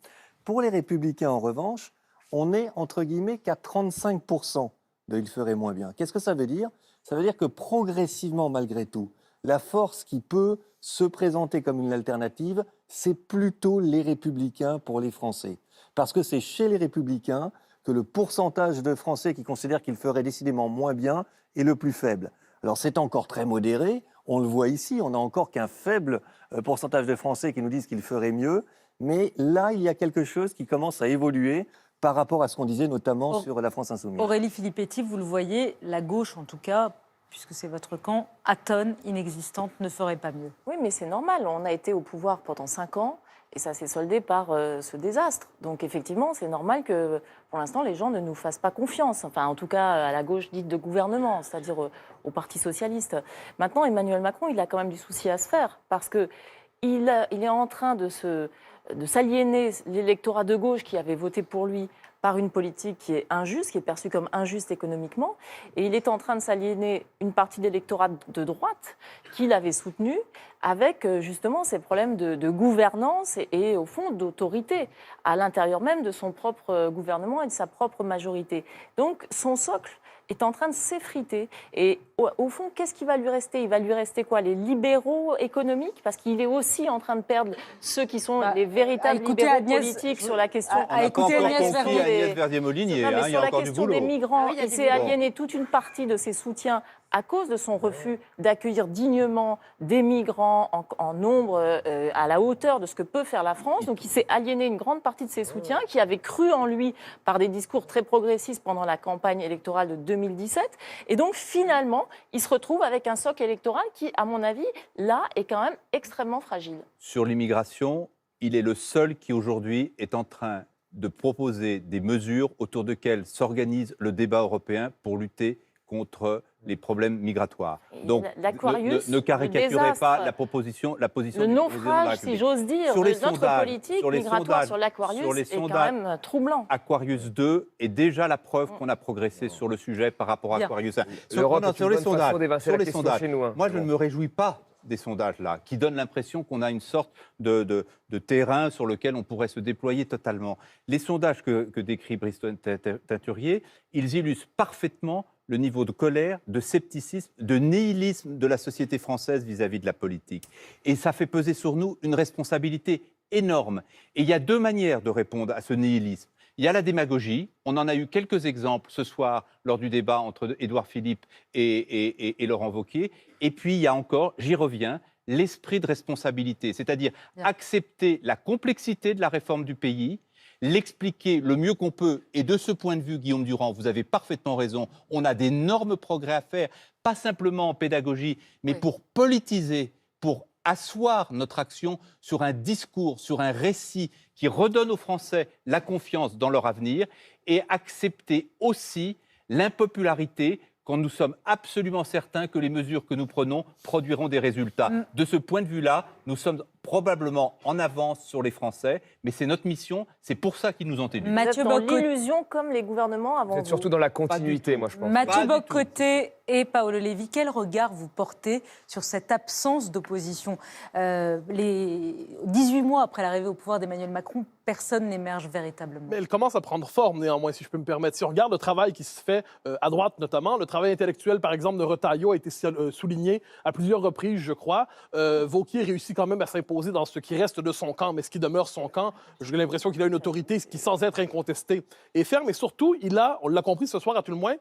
Pour les Républicains, en revanche, on est entre guillemets qu'à 35% de « il ferait moins bien ». Qu'est-ce que ça veut dire? Ça veut dire que progressivement, malgré tout, la force qui peut se présenter comme une alternative, c'est plutôt les Républicains pour les Français. Parce que c'est chez les Républicains que le pourcentage de Français qui considèrent qu'il ferait décidément moins bien est le plus faible. Alors c'est encore très modéré, on le voit ici, on n'a encore qu'un faible pourcentage de Français qui nous disent qu'il ferait mieux, mais là il y a quelque chose qui commence à évoluer par rapport à ce qu'on disait notamment sur la France insoumise. Aurélie Filippetti, vous le voyez, la gauche en tout cas, puisque c'est votre camp, atone, inexistante, ne ferait pas mieux. Oui, mais c'est normal, on a été au pouvoir pendant 5 ans. Et ça s'est soldé par ce désastre. Donc effectivement, c'est normal que pour l'instant, les gens ne nous fassent pas confiance. Enfin, en tout cas, à la gauche dite de gouvernement, c'est-à-dire au Parti socialiste. Maintenant, Emmanuel Macron, il a quand même du souci à se faire parce qu'il est en train de s'aliéner l'électorat de gauche qui avait voté pour lui par une politique qui est injuste, qui est perçue comme injuste économiquement. Et il est en train de s'aliéner une partie de l'électorat de droite qu'il avait soutenu avec justement ces problèmes de gouvernance et au fond d'autorité à l'intérieur même de son propre gouvernement et de sa propre majorité. Donc son socle est en train de s'effriter. Et au fond, qu'est-ce qui va lui rester? Il va lui rester quoi? Les libéraux économiques? Parce qu'il est aussi en train de perdre ceux qui sont les véritables libéraux politiques sur la question... On n'a pas encore compris Agnès Verdier-Molinier, il y a encore du boulot. Sur la question des migrants, il s'est aliéné toute une partie de ses soutiens à cause de son refus d'accueillir dignement des migrants en nombre à la hauteur de ce que peut faire la France. Donc il s'est aliéné une grande partie de ses soutiens qui avaient cru en lui par des discours très progressistes pendant la campagne électorale de 2017. Et donc finalement, il se retrouve avec un socle électoral qui, à mon avis, là, est quand même extrêmement fragile. Sur l'immigration, il est le seul qui aujourd'hui est en train de proposer des mesures autour desquelles s'organise le débat européen pour lutter contre les problèmes migratoires. Donc, ne caricaturez pas la position le du président de la naufrage, République. si j'ose dire, sur de les notre sondages, politique migratoire sur l'Aquarius est quand même troublant. Aquarius 2 est déjà la preuve qu'on a progressé sur le sujet par rapport à Aquarius 1. Sur les sondages, Moi, je ne me réjouis pas des sondages-là, qui donnent l'impression qu'on a une sorte de terrain sur lequel on pourrait se déployer totalement. Les sondages que décrit Brice Teinturier, ils illustrent parfaitement le niveau de colère, de scepticisme, de nihilisme de la société française vis-à-vis de la politique. Et ça fait peser sur nous une responsabilité énorme. Et il y a deux manières de répondre à ce nihilisme. Il y a la démagogie. On en a eu quelques exemples ce soir lors du débat entre Édouard Philippe et Laurent Wauquiez. Et puis, il y a encore, j'y reviens, l'esprit de responsabilité, c'est-à-dire accepter la complexité de la réforme du pays, l'expliquer le mieux qu'on peut. Et de ce point de vue, Guillaume Durand, vous avez parfaitement raison, on a d'énormes progrès à faire, pas simplement en pédagogie, mais pour politiser, pour asseoir notre action sur un discours, sur un récit qui redonne aux Français la confiance dans leur avenir et accepter aussi l'impopularité quand nous sommes absolument certains que les mesures que nous prenons produiront des résultats. De ce point de vue-là, nous sommes probablement en avance sur les Français, mais c'est notre mission, c'est pour ça qu'ils nous ont élus. Vous êtes dans l'illusion comme les gouvernements avant Vous êtes surtout dans la continuité, moi, je pense. Mathieu Bock-Côté et Paolo Levi, quel regard vous portez sur cette absence d'opposition ? Les 18 mois après l'arrivée au pouvoir d'Emmanuel Macron, personne n'émerge véritablement. Mais elle commence à prendre forme, néanmoins, si je peux me permettre. Si on regarde le travail qui se fait à droite, notamment, le travail intellectuel, par exemple, de Retailleau a été souligné à plusieurs reprises, je crois. Wauquiez réussit quand même à s'imposer dans ce qui reste de son camp, mais ce qui demeure son camp. J'ai l'impression qu'il a une autorité qui, sans être incontestée, est ferme. Et surtout, on l'a compris ce soir à tout le moins,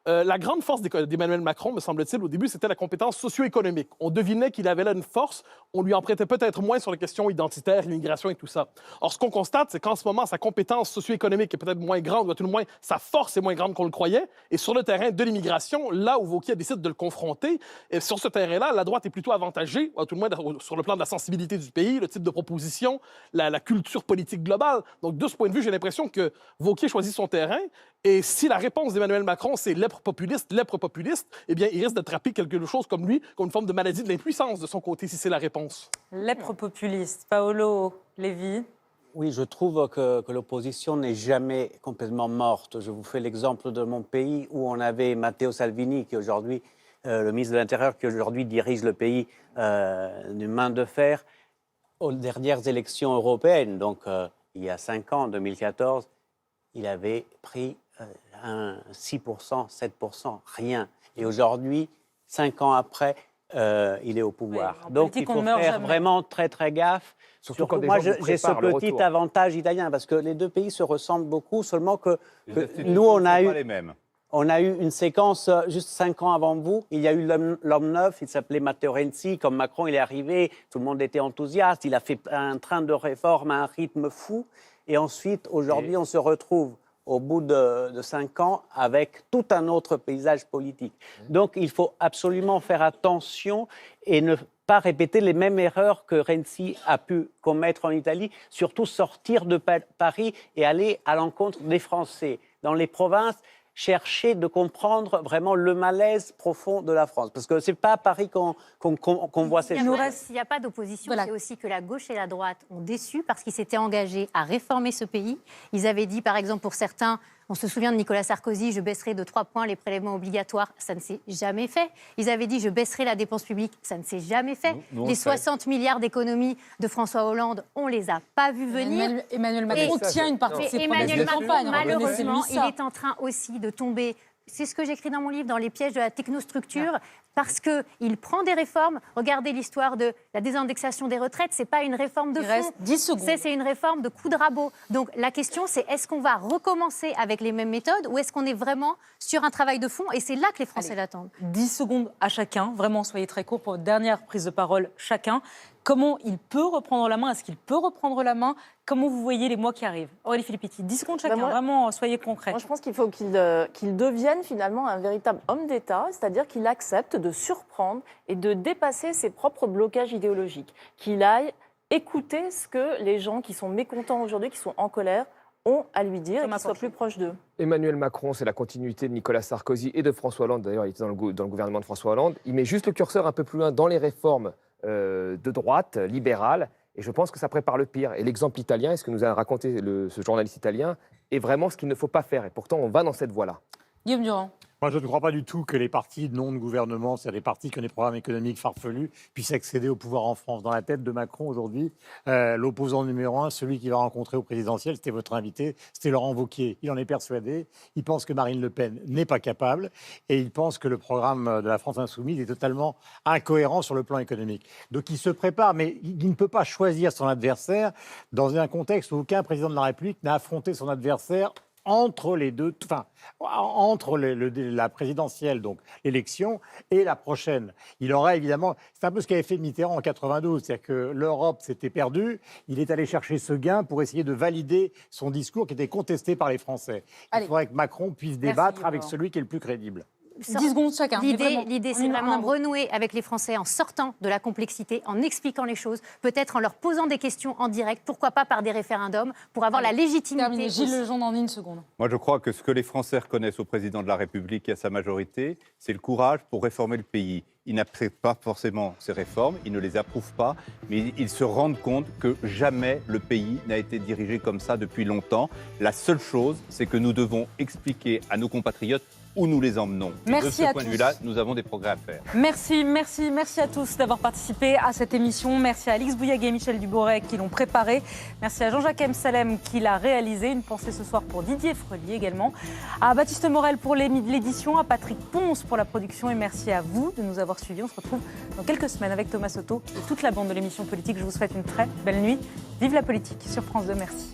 la grande force d'Emmanuel Macron, me semble-t-il, au début, c'était la compétence socio-économique. On devinait qu'il avait là une force, on lui en prêtait peut-être moins sur les questions identitaires, l'immigration et tout ça. Or, ce qu'on constate, c'est qu'en ce moment, sa compétence socio-économique est peut-être moins grande, ou à tout le moins, sa force est moins grande qu'on le croyait. Et sur le terrain de l'immigration, là où Wauquiez décide de le confronter, et sur ce terrain-là, la droite est plutôt avantagée, ou à tout le moins sur le plan de la sensibilité du pays, le type de proposition, la culture politique globale. Donc, de ce point de vue, j'ai l'impression que Wauquiez choisit son terrain. Et si la réponse d'Emmanuel Macron, c'est lèpre populiste, eh bien, il risque d'attraper quelque chose comme lui, comme une forme de maladie de l'impuissance de son côté, si c'est la réponse. Lèpre populiste. Paolo Levi. Oui, je trouve que l'opposition n'est jamais complètement morte. Je vous fais l'exemple de mon pays où on avait Matteo Salvini, qui est aujourd'hui le ministre de l'Intérieur, qui aujourd'hui dirige le pays d'une main de fer aux dernières élections européennes. Donc, il y a 5 ans, en 2014, il avait pris 6%, 7%, rien. Et aujourd'hui, 5 ans après, il est au pouvoir. Oui, donc, il faut faire vraiment très, très gaffe. Surtout quand moi, j'ai ce petit avantage italien, parce que les deux pays se ressemblent beaucoup, seulement que nous, on a eu une séquence juste 5 ans avant vous. Il y a eu l'homme neuf, il s'appelait Matteo Renzi. Comme Macron, il est arrivé, tout le monde était enthousiaste. Il a fait un train de réforme à un rythme fou. Et ensuite, aujourd'hui, on se retrouve au bout de 5 ans avec tout un autre paysage politique. Donc, il faut absolument faire attention et ne pas répéter les mêmes erreurs que Renzi a pu commettre en Italie, surtout sortir de Paris et aller à l'encontre des Français. Dans les provinces, chercher de comprendre vraiment le malaise profond de la France. Parce que ce n'est pas à Paris qu'on voit ces choses. S'il n'y a pas d'opposition, c'est aussi que la gauche et la droite ont déçu parce qu'ils s'étaient engagés à réformer ce pays. Ils avaient dit, par exemple, pour certains, on se souvient de Nicolas Sarkozy, je baisserai de 3 points les prélèvements obligatoires. Ça ne s'est jamais fait. Ils avaient dit, je baisserai la dépense publique. Ça ne s'est jamais fait. Les 60 milliards d'économies de François Hollande, on ne les a pas vus venir. Emmanuel Macron tient une partie de ses promesses de campagne. Malheureusement, il est en train aussi de tomber. C'est ce que j'écris dans mon livre, dans les pièges de la technostructure, parce qu'il prend des réformes. Regardez l'histoire de la désindexation des retraites, ce n'est pas une réforme de fond. Il reste 10 secondes. C'est une réforme de coup de rabot. Donc la question, c'est est-ce qu'on va recommencer avec les mêmes méthodes ou est-ce qu'on est vraiment sur un travail de fond? Et c'est là que les Français l'attendent. 10 secondes à chacun, vraiment, soyez très court pour votre dernière prise de parole chacun. Comment il peut reprendre la main? Est-ce qu'il peut reprendre la main? Comment vous voyez les mois qui arrivent? Aurélie Filippetti, 10 secondes chacun, vraiment, soyez concrets. Moi, je pense qu'il faut qu'il devienne finalement un véritable homme d'État, c'est-à-dire qu'il accepte de surprendre et de dépasser ses propres blocages idéologiques, qu'il aille écouter ce que les gens qui sont mécontents aujourd'hui, qui sont en colère, ont à lui dire et qu'il soit plus proche d'eux. Emmanuel Macron, c'est la continuité de Nicolas Sarkozy et de François Hollande. D'ailleurs, il était dans le gouvernement de François Hollande. Il met juste le curseur un peu plus loin dans les réformes de droite, libérale, et je pense que ça prépare le pire. Et l'exemple italien, et ce que nous a raconté ce journaliste italien, est vraiment ce qu'il ne faut pas faire. Et pourtant, on va dans cette voie-là. Guillaume Durand. Moi, je ne crois pas du tout que les partis non de gouvernement, c'est-à-dire les partis qui ont des programmes économiques farfelus, puissent accéder au pouvoir en France. Dans la tête de Macron aujourd'hui, l'opposant numéro 1, celui qui va rencontrer au présidentiel, c'était votre invité, c'était Laurent Wauquiez. Il en est persuadé. Il pense que Marine Le Pen n'est pas capable et il pense que le programme de la France Insoumise est totalement incohérent sur le plan économique. Donc il se prépare, mais il ne peut pas choisir son adversaire dans un contexte où aucun président de la République n'a affronté son adversaire entre les deux, enfin, entre la présidentielle, donc l'élection, et la prochaine. Il aura évidemment, c'est un peu ce qu'avait fait Mitterrand en 92, c'est-à-dire que l'Europe s'était perdue, il est allé chercher ce gain pour essayer de valider son discours qui était contesté par les Français. Il faudrait que Macron puisse débattre avec celui qui est le plus crédible. 10 secondes chacun. L'idée, c'est vraiment de renouer avec les Français en sortant de la complexité, en expliquant les choses, peut-être en leur posant des questions en direct, pourquoi pas par des référendums, pour avoir la légitimité. Gilles Legendre en une seconde. Moi, je crois que ce que les Français reconnaissent au président de la République et à sa majorité, c'est le courage pour réformer le pays. Ils n'acceptent pas forcément ces réformes, ils ne les approuvent pas, mais ils se rendent compte que jamais le pays n'a été dirigé comme ça depuis longtemps. La seule chose, c'est que nous devons expliquer à nos compatriotes où nous les emmenons. Merci de ce point de vue-là, nous avons des progrès à faire. Merci à tous d'avoir participé à cette émission. Merci à Alix Bouillaguet et Michel Dubourret qui l'ont préparé. Merci à Jean-Jacques M. Salem qui l'a réalisé. Une pensée ce soir pour Didier Frelier également. À Baptiste Morel pour l'édition, à Patrick Ponce pour la production et merci à vous de nous avoir suivis. On se retrouve dans quelques semaines avec Thomas Soto et toute la bande de l'émission politique. Je vous souhaite une très belle nuit. Vive la politique sur France 2. Merci.